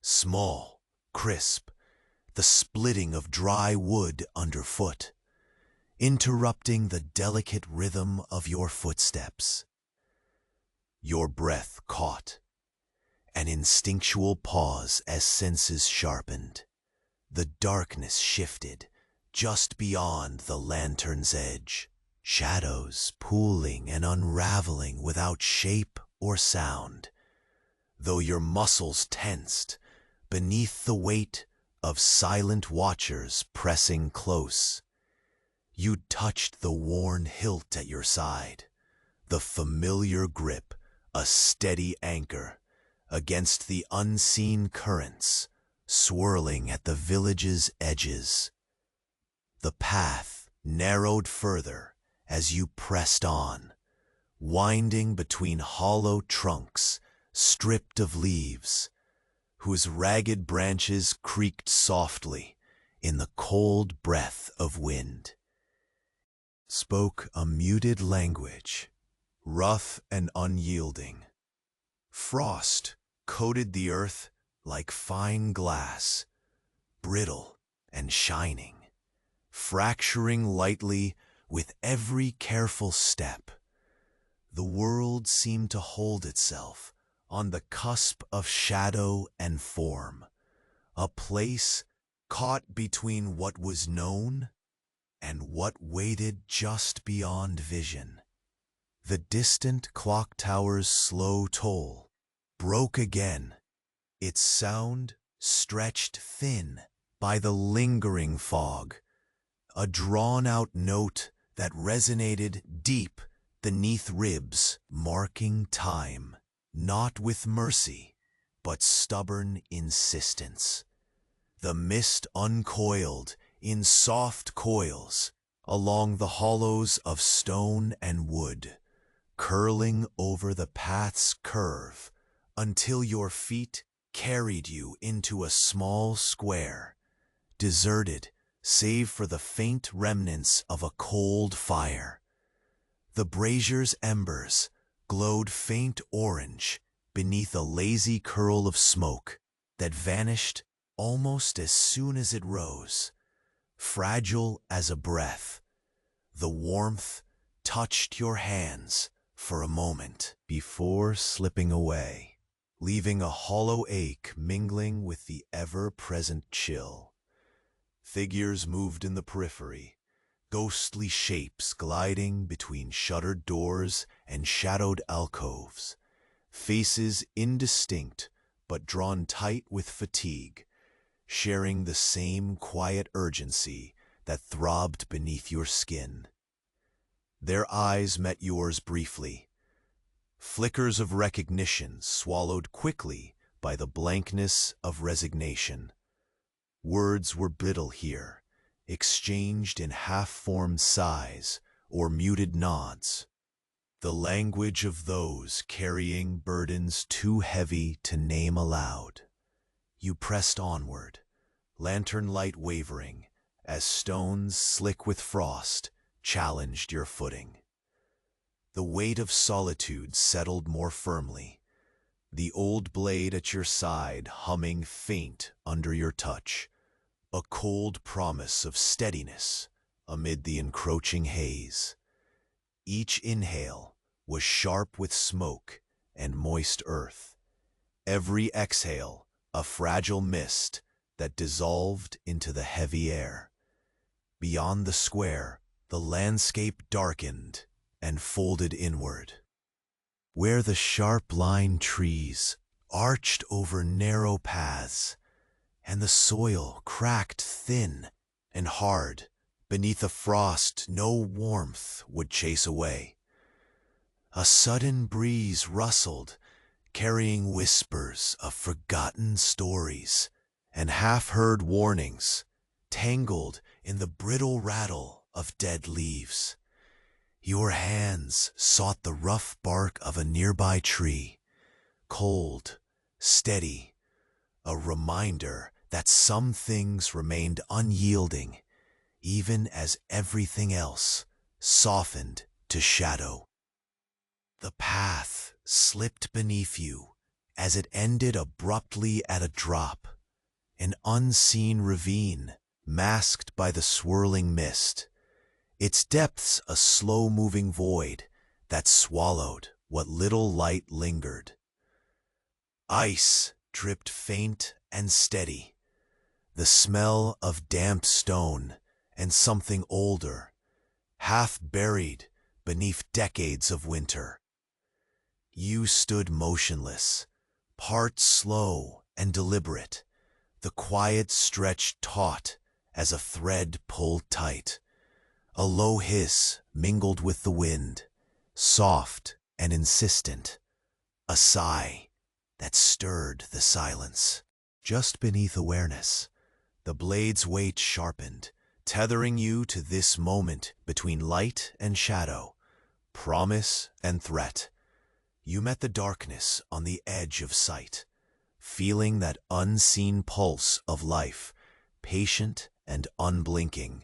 Speaker 1: small, crisp, the splitting of dry wood underfoot, interrupting the delicate rhythm of your footsteps. Your breath caught, an instinctual pause as senses sharpened. The darkness shifted just beyond the lantern's edge, shadows pooling and unraveling without shape or sound. Though your muscles tensed beneath the weight of silent watchers pressing close, you touched the worn hilt at your side, the familiar grip, a steady anchor against the unseen currents swirling at the village's edges. The path narrowed further as you pressed on, winding between hollow trunks stripped of leaves, whose ragged branches creaked softly in the cold breath of wind. Spoke a muted language, rough and unyielding. Frost coated the earth like fine glass, brittle and shining, fracturing lightly with every careful step. The world seemed to hold itself on the cusp of shadow and form, a place caught between what was known and what waited just beyond vision. The distant clock tower's slow toll broke again, its sound stretched thin by the lingering fog, a drawn-out note that resonated deep beneath ribs, marking time, not with mercy, but stubborn insistence. The mist uncoiled in soft coils along the hollows of stone and wood, curling over the path's curve until your feet carried you into a small square, deserted save for the faint remnants of a cold fire. The brazier's embers glowed faint orange beneath a lazy curl of smoke that vanished almost as soon as it rose, fragile as a breath. The warmth touched your hands for a moment before slipping away, leaving a hollow ache mingling with the ever-present chill. Figures moved in the periphery, ghostly shapes gliding between shuttered doors and shadowed alcoves, faces indistinct but drawn tight with fatigue, sharing the same quiet urgency that throbbed beneath your skin. Their eyes met yours briefly, flickers of recognition swallowed quickly by the blankness of resignation. Words were brittle here, exchanged in half-formed sighs or muted nods, the language of those carrying burdens too heavy to name aloud. You pressed onward, lantern light wavering, as stones slick with frost challenged your footing. The weight of solitude settled more firmly, the old blade at your side humming faint under your touch, a cold promise of steadiness amid the encroaching haze. Each inhale was sharp with smoke and moist earth, every exhale a fragile mist that dissolved into the heavy air. Beyond the square, the landscape darkened and folded inward, where the sharp-lined trees arched over narrow paths, and the soil cracked thin and hard beneath a frost no warmth would chase away. A sudden breeze rustled, carrying whispers of forgotten stories and half-heard warnings, tangled in the brittle rattle of dead leaves. Your hands sought the rough bark of a nearby tree, cold, steady, a reminder that some things remained unyielding, even as everything else softened to shadow. The path slipped beneath you as it ended abruptly at a drop, an unseen ravine masked by the swirling mist, its depths a slow-moving void that swallowed what little light lingered. Ice dripped faint and steady, the smell of damp stone and something older, half buried beneath decades of winter. You stood motionless, part slow and deliberate, the quiet stretch taut as a thread pulled tight. A low hiss mingled with the wind, soft and insistent, a sigh that stirred the silence. Just beneath awareness, the blade's weight sharpened, tethering you to this moment between light and shadow, promise and threat. You met the darkness on the edge of sight, feeling that unseen pulse of life, patient and unblinking.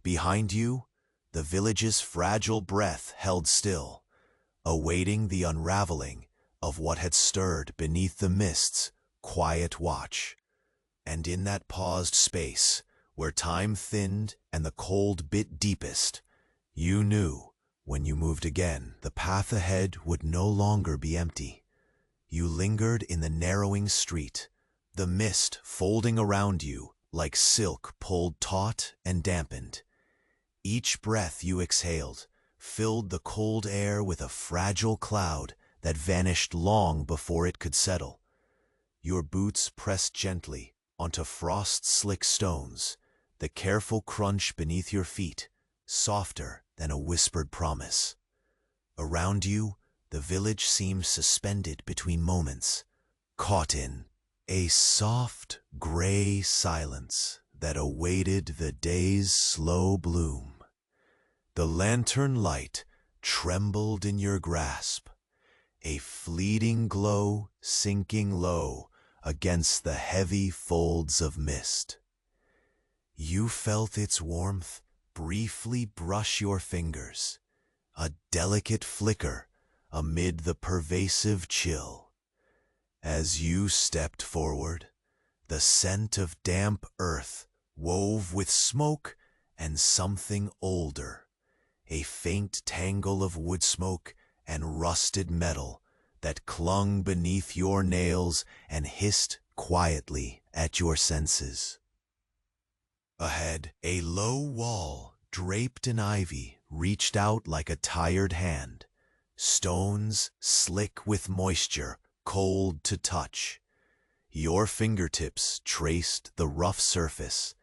Speaker 1: Behind you, the village's fragile breath held still, awaiting the unraveling of what had stirred beneath the mist's quiet watch. And in that paused space, where time thinned and the cold bit deepest, you knew, when you moved again, the path ahead would no longer be empty. You lingered in the narrowing street, the mist folding around you like silk pulled taut and dampened. Each breath you exhaled filled the cold air with a fragile cloud that vanished long before it could settle. Your boots pressed gently onto frost-slick stones, the careful crunch beneath your feet, softer than a whispered promise. Around you, the village seemed suspended between moments, caught in a soft, gray silence that awaited the day's slow bloom. The lantern light trembled in your grasp, a fleeting glow sinking low against the heavy folds of mist. You felt its warmth briefly brush your fingers, a delicate flicker amid the pervasive chill. As you stepped forward, the scent of damp earth wove with smoke and something older, a faint tangle of wood smoke and rusted metal that clung beneath your nails and hissed quietly at your senses. Ahead, a low wall draped in ivy reached out like a tired hand, stones slick with moisture, cold to touch. Your fingertips traced the rough surface,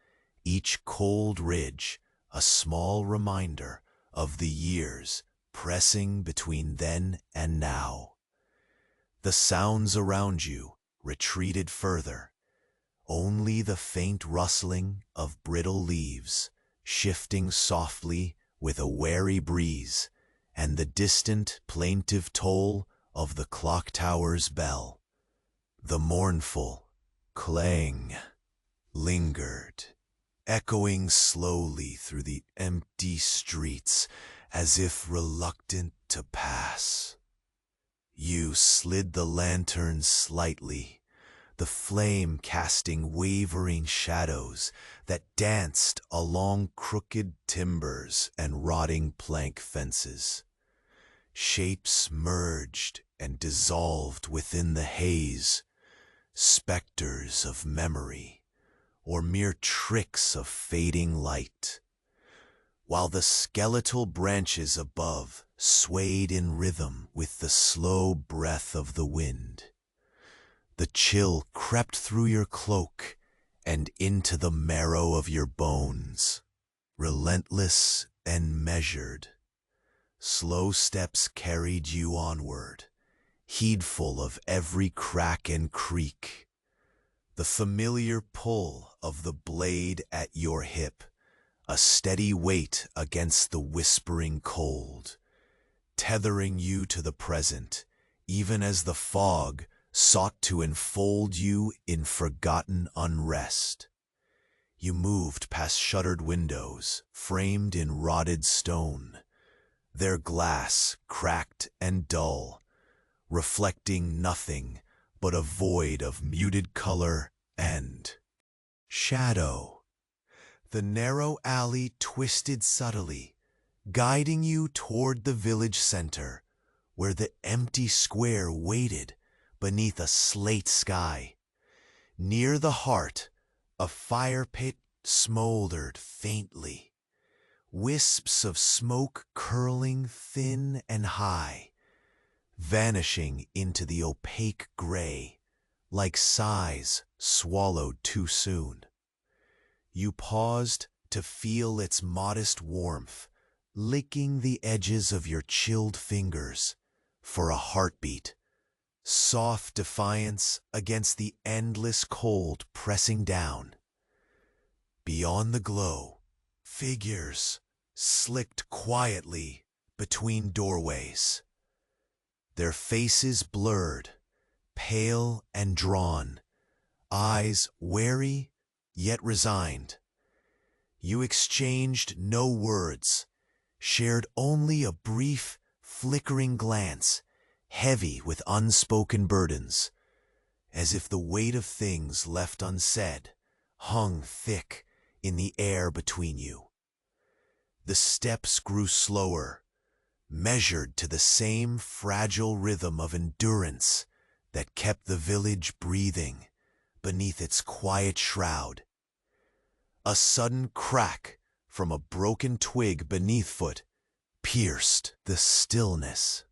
Speaker 1: each cold ridge a small reminder of the years pressing between then and now. The sounds around you retreated further, only the faint rustling of brittle leaves, shifting softly with a wary breeze, and the distant plaintive toll of the clock tower's bell. The mournful clang lingered, echoing slowly through the empty streets as if reluctant to pass. You slid the lantern slightly, the flame casting wavering shadows that danced along crooked timbers and rotting plank fences. Shapes merged and dissolved within the haze, specters of memory, or mere tricks of fading light. while the skeletal branches above swayed in rhythm with the slow breath of the wind. The chill crept through your cloak and into the marrow of your bones. Relentless and measured, slow steps carried you onward, heedful of every crack and creak. The familiar pull of the blade at your hip, a steady weight against the whispering cold, tethering you to the present, even as the fog sought to enfold you in forgotten unrest. You moved past shuttered windows, framed in rotted stone, their glass cracked and dull, reflecting nothing but a void of muted color and shadow. The narrow alley twisted subtly, guiding you toward the village center, where the empty square waited beneath a slate sky. Near the heart, a fire pit smoldered faintly, wisps of smoke curling thin and high, vanishing into the opaque gray, like sighs swallowed too soon. You paused to feel its modest warmth, licking the edges of your chilled fingers for a heartbeat, soft defiance against the endless cold pressing down. Beyond the glow, figures slicked quietly between doorways, their faces blurred, pale and drawn, eyes wary yet resigned. You exchanged no words, shared only a brief, flickering glance, heavy with unspoken burdens, as if the weight of things left unsaid hung thick in the air between you. The steps grew slower, measured to the same fragile rhythm of endurance that kept the village breathing beneath its quiet shroud. A sudden crack from a broken twig beneath foot pierced the stillness.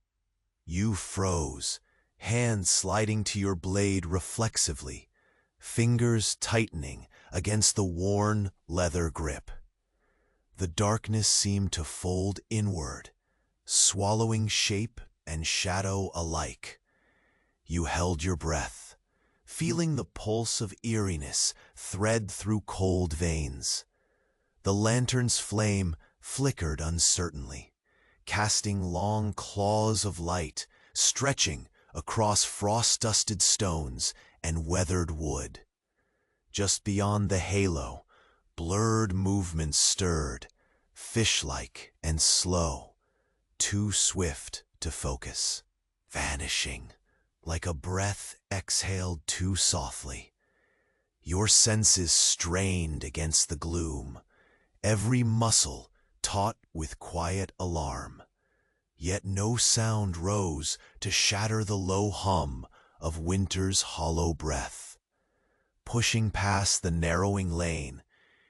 Speaker 1: You froze, hand sliding to your blade reflexively, fingers tightening against the worn leather grip. The darkness seemed to fold inward, swallowing shape and shadow alike. You held your breath, feeling the pulse of eeriness thread through cold veins. The lantern's flame flickered uncertainly, casting long claws of light, stretching across frost-dusted stones and weathered wood. Just beyond the halo, blurred movements stirred, fish-like and slow, too swift to focus, vanishing like a breath exhaled too softly. Your senses strained against the gloom, every muscle taut with quiet alarm. Yet no sound rose to shatter the low hum of winter's hollow breath. Pushing past the narrowing lane,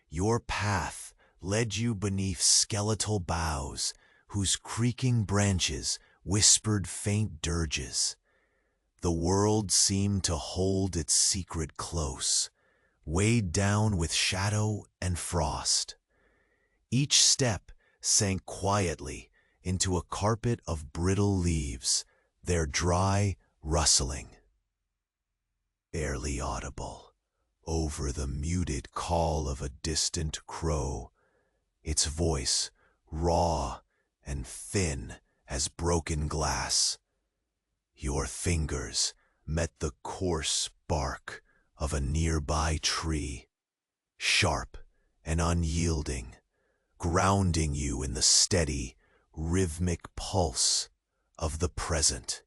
Speaker 1: your path led you beneath skeletal boughs whose creaking branches whispered faint dirges. The world seemed to hold its secret close, weighed down with shadow and frost. Each step sank quietly into a carpet of brittle leaves, their dry rustling, barely audible, over the muted call of a distant crow, its voice raw and thin as broken glass. Your fingers met the coarse bark of a nearby tree, sharp and unyielding, grounding you in the steady, rhythmic pulse of the present.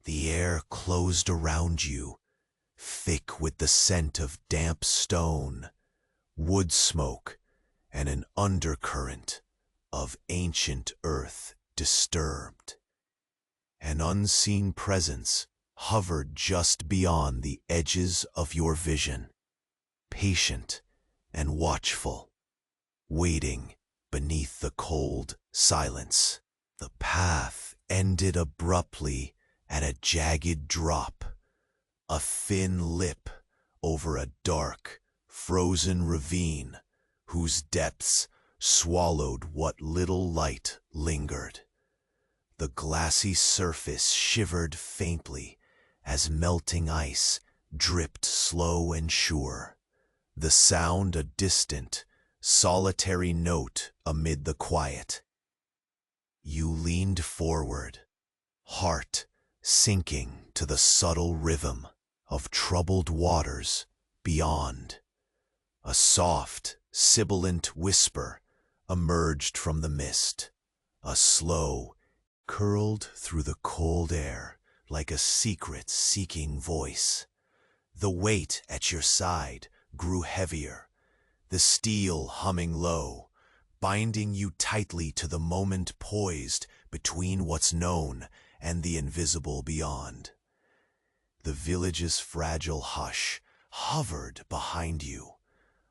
Speaker 1: The air closed around you, thick with the scent of damp stone, wood smoke, and an undercurrent of ancient earth disturbed. An unseen presence hovered just beyond the edges of your vision, patient and watchful, waiting beneath the cold silence. The path ended abruptly at a jagged drop, a thin lip over a dark, frozen ravine whose depths swallowed what little light lingered. The glassy surface shivered faintly as melting ice dripped slow and sure, the sound a distant, solitary note amid the quiet. You leaned forward, heart sinking to the subtle rhythm of troubled waters beyond. A soft, sibilant whisper emerged from the mist, a slow, curled through the cold air like a secret-seeking voice. The weight at your side grew heavier, the steel humming low, binding you tightly to the moment poised between what's known and the invisible beyond. The village's fragile hush hovered behind you,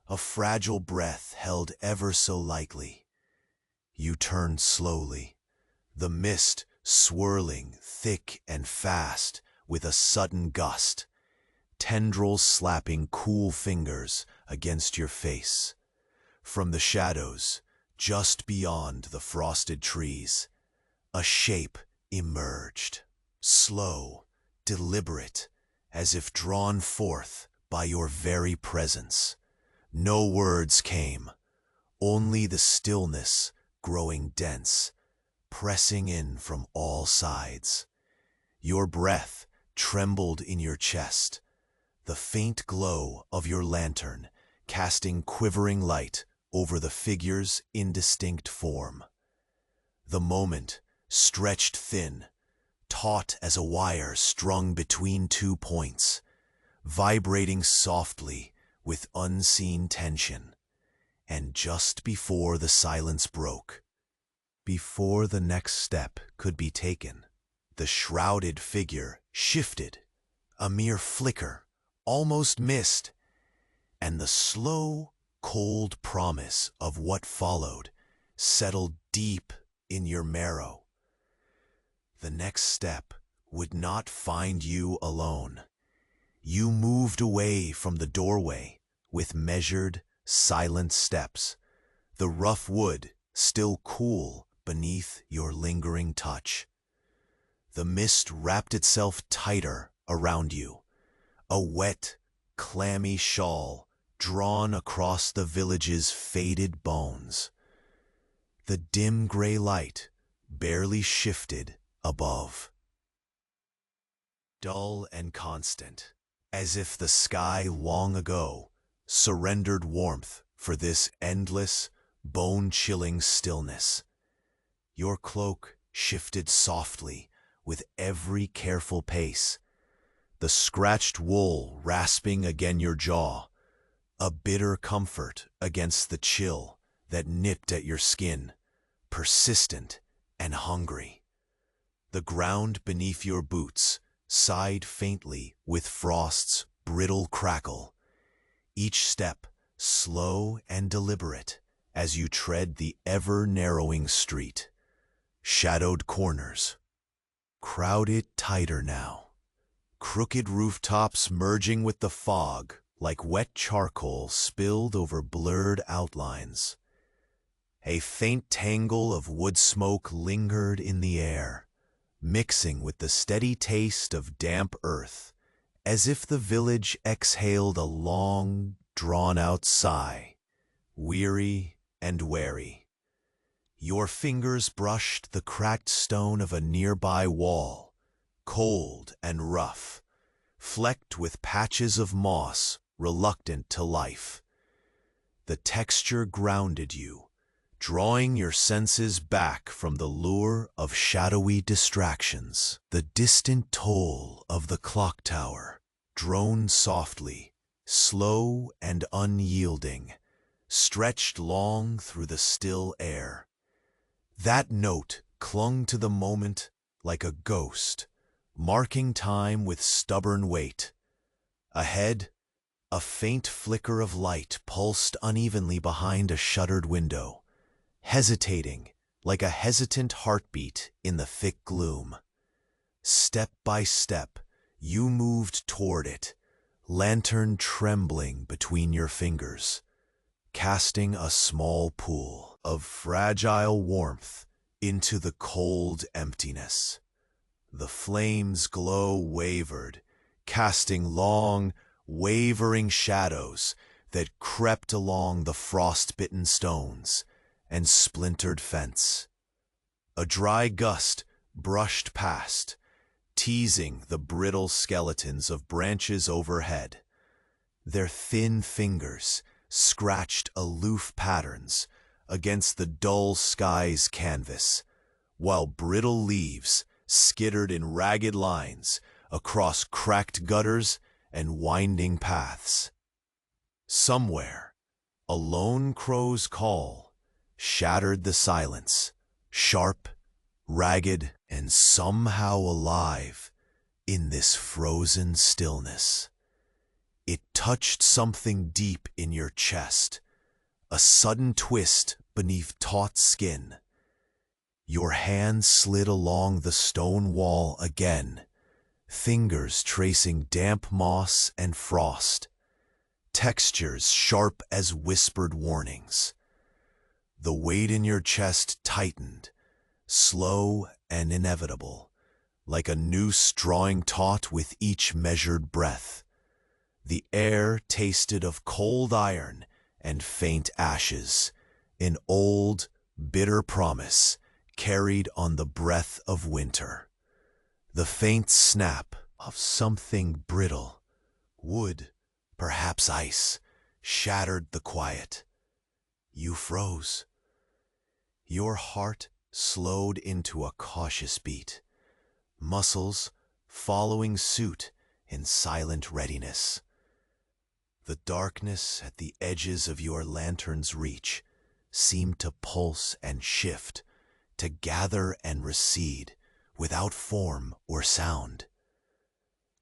Speaker 1: a fragile breath held ever so lightly. You turned slowly, the mist swirling thick and fast with a sudden gust, tendrils slapping cool fingers against your face. From the shadows, just beyond the frosted trees, a shape emerged, slow, deliberate, as if drawn forth by your very presence. No words came, only the stillness growing dense, pressing in from all sides. Your breath trembled in your chest, the faint glow of your lantern casting quivering light over the figure's indistinct form. The moment stretched thin, taut as a wire strung between 2 points, vibrating softly with unseen tension. And just before the silence broke, before the next step could be taken, the shrouded figure shifted, a mere flicker, almost missed, and the slow, cold promise of what followed settled deep in your marrow. The next step would not find you alone. You moved away from the doorway with measured, silent steps, the rough wood still cool beneath your lingering touch. The mist wrapped itself tighter around you, a wet, clammy shawl drawn across the village's faded bones. The dim gray light barely shifted above, dull and constant, as if the sky long ago surrendered warmth for this endless, bone-chilling stillness. Your cloak shifted softly with every careful pace, the scratched wool rasping against your jaw, a bitter comfort against the chill that nipped at your skin, persistent and hungry. The ground beneath your boots sighed faintly with frost's brittle crackle, each step slow and deliberate as you tread the ever-narrowing street. Shadowed corners crowded tighter now, crooked rooftops merging with the fog like wet charcoal spilled over blurred outlines. A faint tangle of wood smoke lingered in the air, mixing with the steady taste of damp earth, as if the village exhaled a long, drawn-out sigh, weary and wary. Your fingers brushed the cracked stone of a nearby wall, cold and rough, flecked with patches of moss reluctant to life. The texture grounded you, drawing your senses back from the lure of shadowy distractions. The distant toll of the clock tower droned softly, slow and unyielding, stretched long through the still air. That note clung to the moment like a ghost, marking time with stubborn weight. Ahead, a faint flicker of light pulsed unevenly behind a shuttered window, hesitating like a hesitant heartbeat in the thick gloom. Step by step, you moved toward it, lantern trembling between your fingers, casting a small pool of fragile warmth into the cold emptiness. The flame's glow wavered, casting long, wavering shadows that crept along the frost-bitten stones and splintered fence. A dry gust brushed past, teasing the brittle skeletons of branches overhead. Their thin fingers scratched aloof patterns against the dull sky's canvas, while brittle leaves skittered in ragged lines across cracked gutters and winding paths. Somewhere, a lone crow's call shattered the silence, sharp, ragged, and somehow alive in this frozen stillness. It touched something deep in your chest, a sudden twist beneath taut skin. Your hand slid along the stone wall again, fingers tracing damp moss and frost, textures sharp as whispered warnings. The weight in your chest tightened, slow and inevitable, like a noose drawing taut with each measured breath. The air tasted of cold iron and faint ashes, an old, bitter promise carried on the breath of winter. The faint snap of something brittle, wood, perhaps ice, shattered the quiet. You froze. Your heart slowed into a cautious beat, muscles following suit in silent readiness. The darkness at the edges of your lantern's reach seemed to pulse and shift, to gather and recede without form or sound.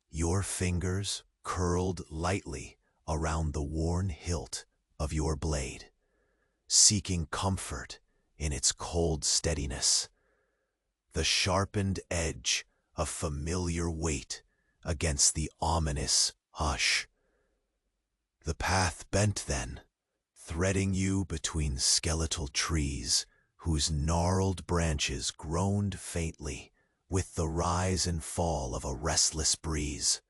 Speaker 1: Your fingers curled lightly around the worn hilt of your blade, seeking comfort in its cold steadiness. The sharpened edge of familiar weight against the ominous hush. The path bent then, threading you between skeletal trees whose gnarled branches groaned faintly with the rise and fall of a restless breeze.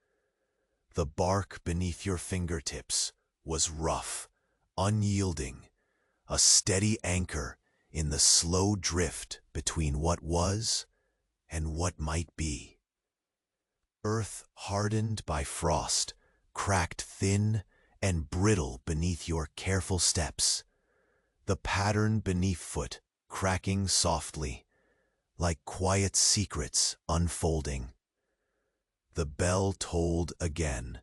Speaker 1: The bark beneath your fingertips was rough, unyielding, a steady anchor in the slow drift between what was and what might be. Earth hardened by frost, cracked thin and brittle beneath your careful steps, the pattern beneath foot cracking softly, like quiet secrets unfolding. The bell tolled again,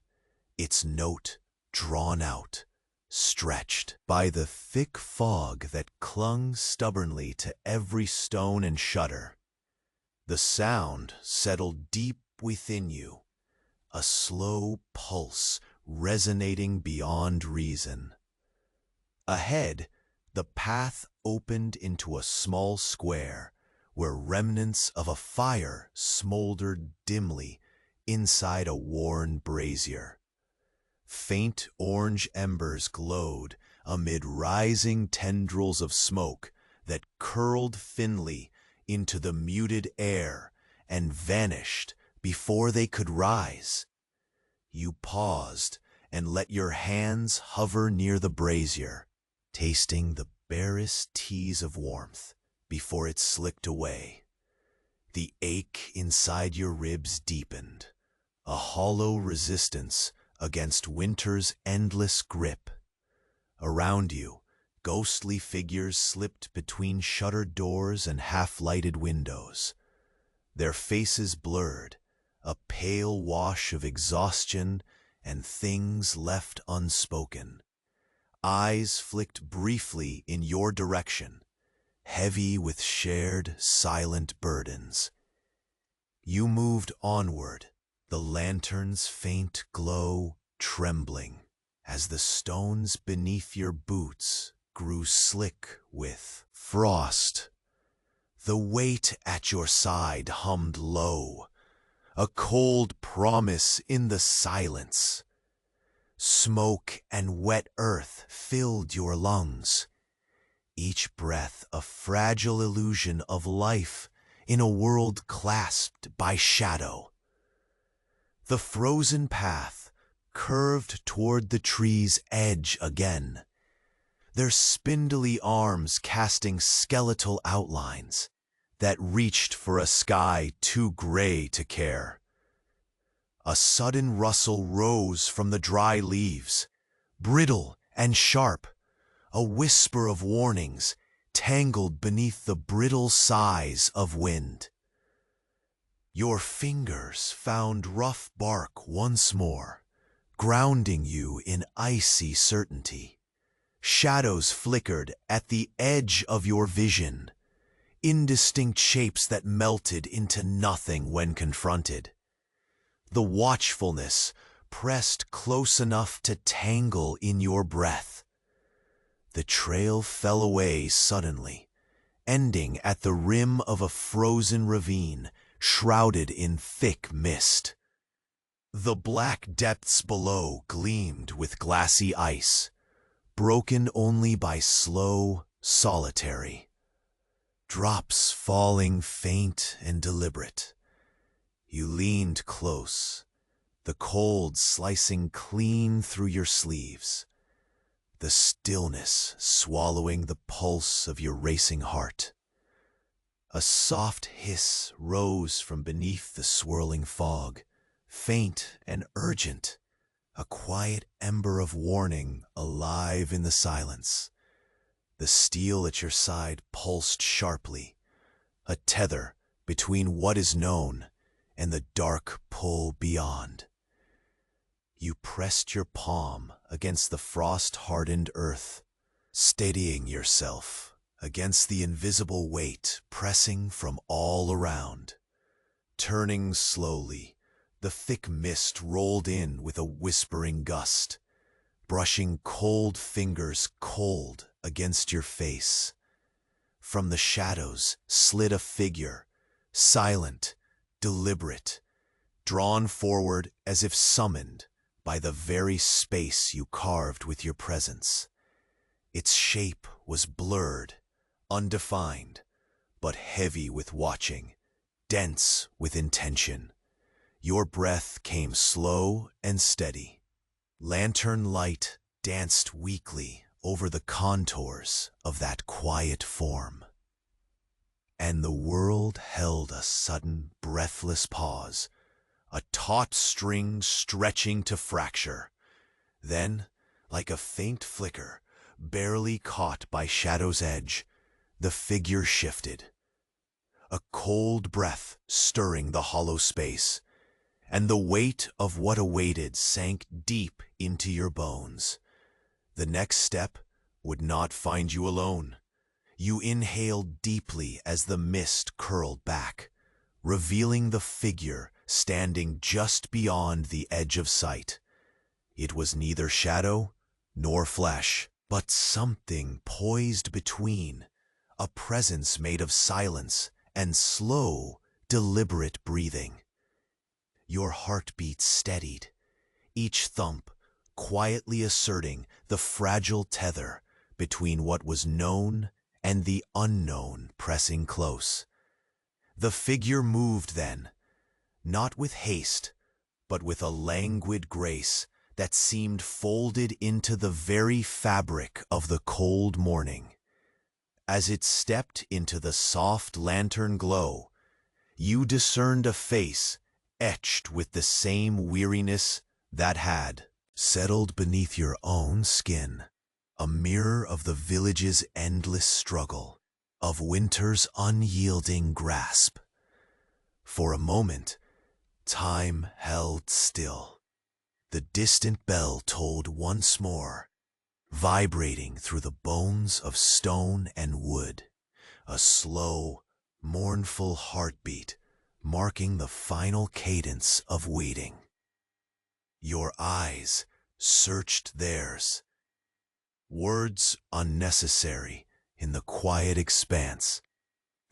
Speaker 1: its note drawn out, stretched by the thick fog that clung stubbornly to every stone and shutter. The sound settled deep within you, a slow pulse resonating beyond reason. Ahead, the path opened into a small square where remnants of a fire smoldered dimly inside a worn brazier. Faint orange embers glowed amid rising tendrils of smoke that curled thinly into the muted air and vanished before they could rise. You paused and let your hands hover near the brazier, tasting the barest tease of warmth before it slicked away. The ache inside your ribs deepened, a hollow resistance against winter's endless grip. Around you, ghostly figures slipped between shuttered doors and half-lighted windows, their faces blurred, a pale wash of exhaustion and things left unspoken. Eyes flicked briefly in your direction, heavy with shared, silent burdens. You moved onward, the lantern's faint glow trembling as the stones beneath your boots grew slick with frost. The weight at your side hummed low, a cold promise in the silence. Smoke and wet earth filled your lungs, each breath a fragile illusion of life in a world clasped by shadow. The frozen path curved toward the tree's edge again, their spindly arms casting skeletal outlines that reached for a sky too gray to care. A sudden rustle rose from the dry leaves, brittle and sharp, a whisper of warnings tangled beneath the brittle sighs of wind. Your fingers found rough bark once more, grounding you in icy certainty. Shadows flickered at the edge of your vision, indistinct shapes that melted into nothing when confronted. The watchfulness pressed close enough to tangle in your breath. The trail fell away suddenly, ending at the rim of a frozen ravine shrouded in thick mist. The black depths below gleamed with glassy ice, broken only by slow, solitary drops falling faint and deliberate. You leaned close, the cold slicing clean through your sleeves, the stillness swallowing the pulse of your racing heart. A soft hiss rose from beneath the swirling fog, faint and urgent, a quiet ember of warning alive in the silence. The steel at your side pulsed sharply, a tether between what is known and the dark pull beyond. You pressed your palm against the frost-hardened earth, steadying yourself against the invisible weight pressing from all around. Turning slowly, the thick mist rolled in with a whispering gust, brushing cold fingers cold against your face. From the shadows slid a figure, silent, deliberate, drawn forward as if summoned by the very space you carved with your presence. Its shape was blurred, undefined, but heavy with watching, dense with intention. Your breath came slow and steady. Lantern light danced weakly over the contours of that quiet form. And the world held a sudden, breathless pause, a taut string stretching to fracture. Then, like a faint flicker, barely caught by shadow's edge, the figure shifted. A cold breath stirring the hollow space, and the weight of what awaited sank deep into your bones. The next step would not find you alone. You inhaled deeply as the mist curled back, revealing the figure standing just beyond the edge of sight. It was neither shadow nor flesh, but something poised between, a presence made of silence and slow, deliberate breathing. Your heartbeat steadied, each thump quietly asserting the fragile tether between what was known and the unknown pressing close. The figure moved then, not with haste, but with a languid grace that seemed folded into the very fabric of the cold morning. As it stepped into the soft lantern glow, you discerned a face etched with the same weariness that had settled beneath your own skin, a mirror of the village's endless struggle, of winter's unyielding grasp. For a moment, time held still. The distant bell tolled once more, vibrating through the bones of stone and wood, a slow, mournful heartbeat marking the final cadence of waiting. Your eyes searched theirs, Words unnecessary in the quiet expanse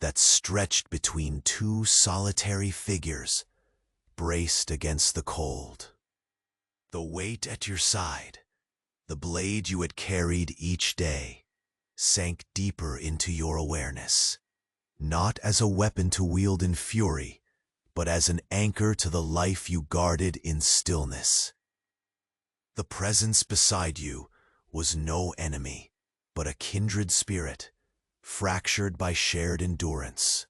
Speaker 1: that stretched between two solitary figures braced against the cold. The weight at your side, the blade you had carried each day, sank deeper into your awareness, not as a weapon to wield in fury, but as an anchor to the life you guarded in stillness. The presence beside you was no enemy, but a kindred spirit, fractured by shared endurance.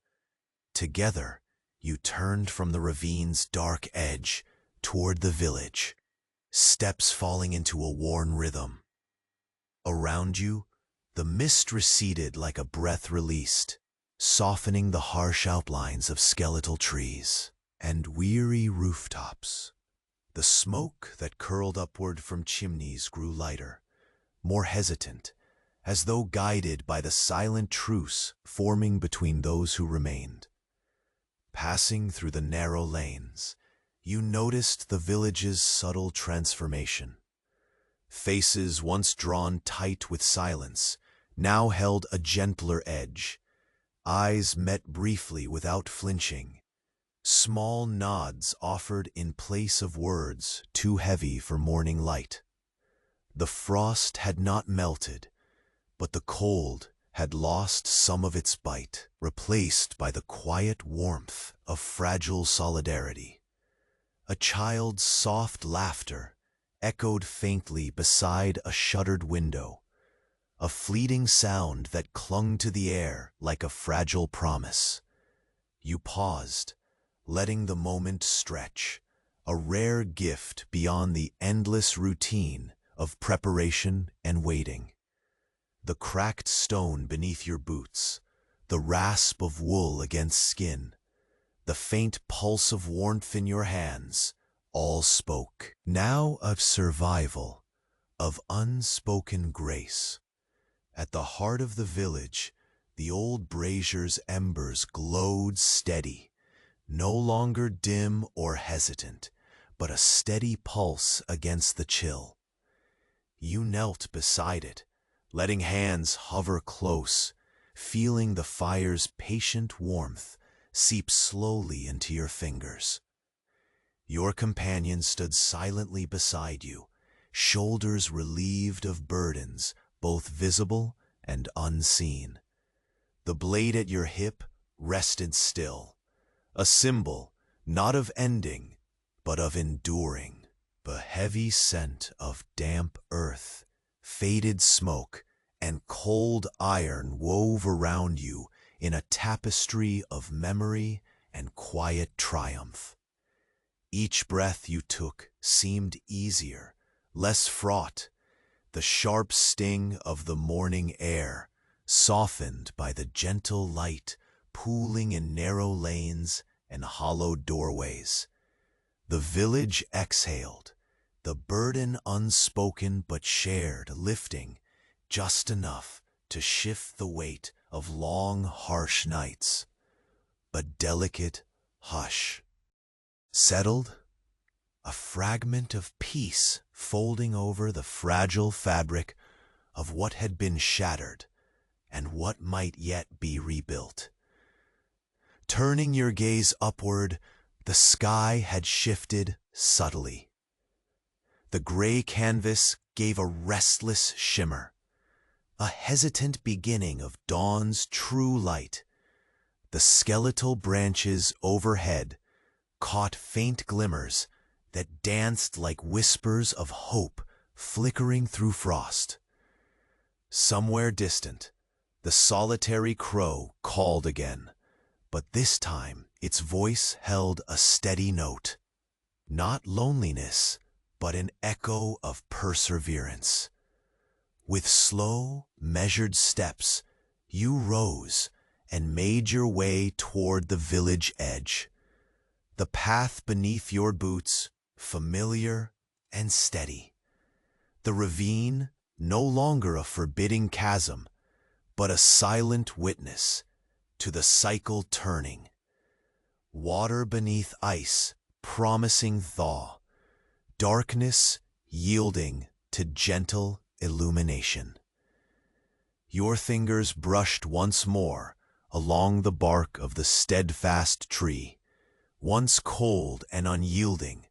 Speaker 1: Together, you turned from the ravine's dark edge toward the village, steps falling into a worn rhythm. Around you, the mist receded like a breath released, softening the harsh outlines of skeletal trees and weary rooftops. The smoke that curled upward from chimneys grew lighter, more hesitant, as though guided by the silent truce forming between those who remained. Passing through the narrow lanes, you noticed the village's subtle transformation. Faces once drawn tight with silence now held a gentler edge. Eyes met briefly without flinching. Small nods offered in place of words too heavy for morning light. The frost had not melted, but the cold had lost some of its bite, replaced by the quiet warmth of fragile solidarity. A child's soft laughter echoed faintly beside a shuttered window, a fleeting sound that clung to the air like a fragile promise. You paused, letting the moment stretch, a rare gift beyond the endless routine of preparation and waiting. The cracked stone beneath your boots, the rasp of wool against skin, the faint pulse of warmth in your hands, all spoke now of survival, of unspoken grace. At the heart of the village, the old brazier's embers glowed steady, no longer dim or hesitant, but a steady pulse against the chill. You knelt beside it, letting hands hover close, feeling the fire's patient warmth seep slowly into your fingers. Your companion stood silently beside you, shoulders relieved of burdens, both visible and unseen. The blade at your hip rested still, a symbol not of ending, but of enduring. The heavy scent of damp earth, faded smoke, and cold iron wove around you in a tapestry of memory and quiet triumph. Each breath you took seemed easier, less fraught, the sharp sting of the morning air, softened by the gentle light pooling in narrow lanes and hollowed doorways. The village exhaled, the burden unspoken but shared, lifting just enough to shift the weight of long, harsh nights. A delicate hush. Settled, a fragment of peace folding over the fragile fabric of what had been shattered and what might yet be rebuilt. Turning your gaze upward, the sky had shifted subtly. The gray canvas gave a restless shimmer, a hesitant beginning of dawn's true light. The skeletal branches overhead caught faint glimmers that danced like whispers of hope flickering through frost. Somewhere distant, the solitary crow called again, but this time its voice held a steady note. Not loneliness, but an echo of perseverance. With slow, measured steps, you rose and made your way toward the village edge. The path beneath your boots, familiar and steady. The ravine, no longer a forbidding chasm, but a silent witness to the cycle turning. Water beneath ice, promising thaw. Darkness yielding to gentle illumination. Your fingers brushed once more along the bark of the steadfast tree, once cold and unyielding,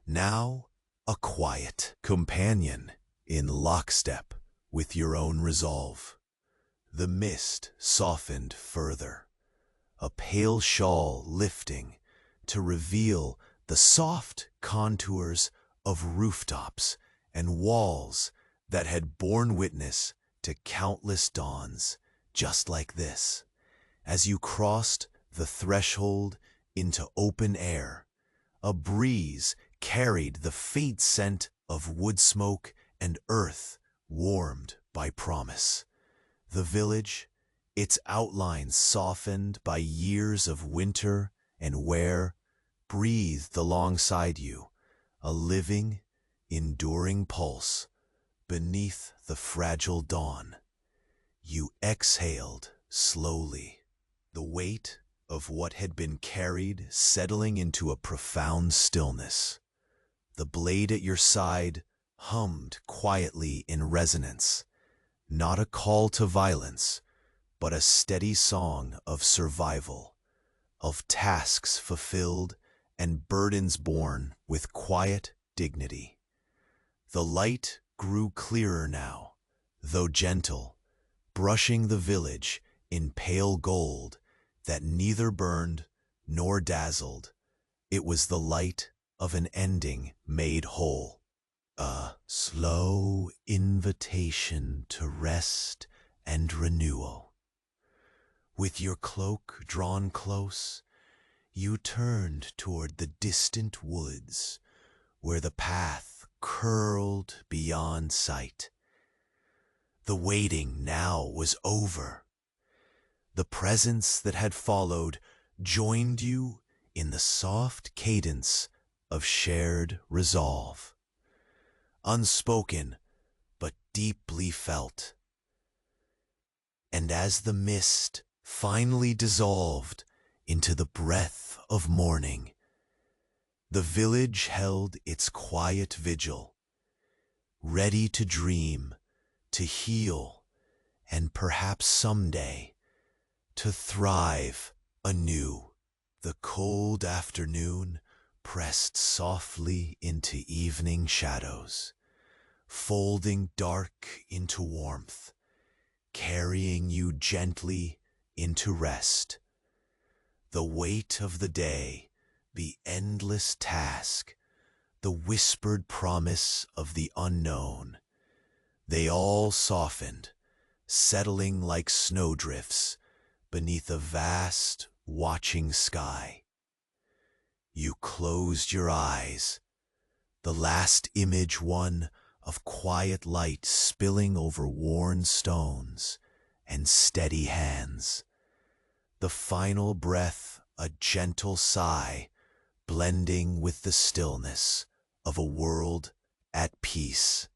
Speaker 1: now a quiet companion in lockstep with your own resolve. The mist softened further, a pale shawl lifting to reveal the soft contours of rooftops and walls that had borne witness to countless dawns just like this. As you crossed the threshold into open air, a breeze carried the faint scent of wood smoke and earth warmed by promise. The village, its outlines softened by years of winter and wear, breathed alongside you, a living, enduring pulse beneath the fragile dawn. You exhaled slowly, the weight of what had been carried settling into a profound stillness. The blade at your side hummed quietly in resonance, not a call to violence, but a steady song of survival, of tasks fulfilled and burdens borne with quiet dignity. The light grew clearer now, though gentle, brushing the village in pale gold that neither burned nor dazzled. It was the light of an ending made whole, a slow invitation to rest and renewal. With your cloak drawn close, you turned toward the distant woods, where the path curled beyond sight. The waiting now was over. The presence that had followed joined you in the soft cadence of shared resolve, unspoken but deeply felt. And as the mist finally dissolved into the breath of morning, the village held its quiet vigil, ready to dream, to heal, and perhaps someday to thrive anew. The cold afternoon pressed softly into evening shadows, folding dark into warmth, carrying you gently into rest. The weight of the day, the endless task, the whispered promise of the unknown, they all softened, settling like snowdrifts beneath a vast, watching sky. You closed your eyes, the last image one of quiet light spilling over worn stones and steady hands. The final breath, a gentle sigh, blending with the stillness of a world at peace.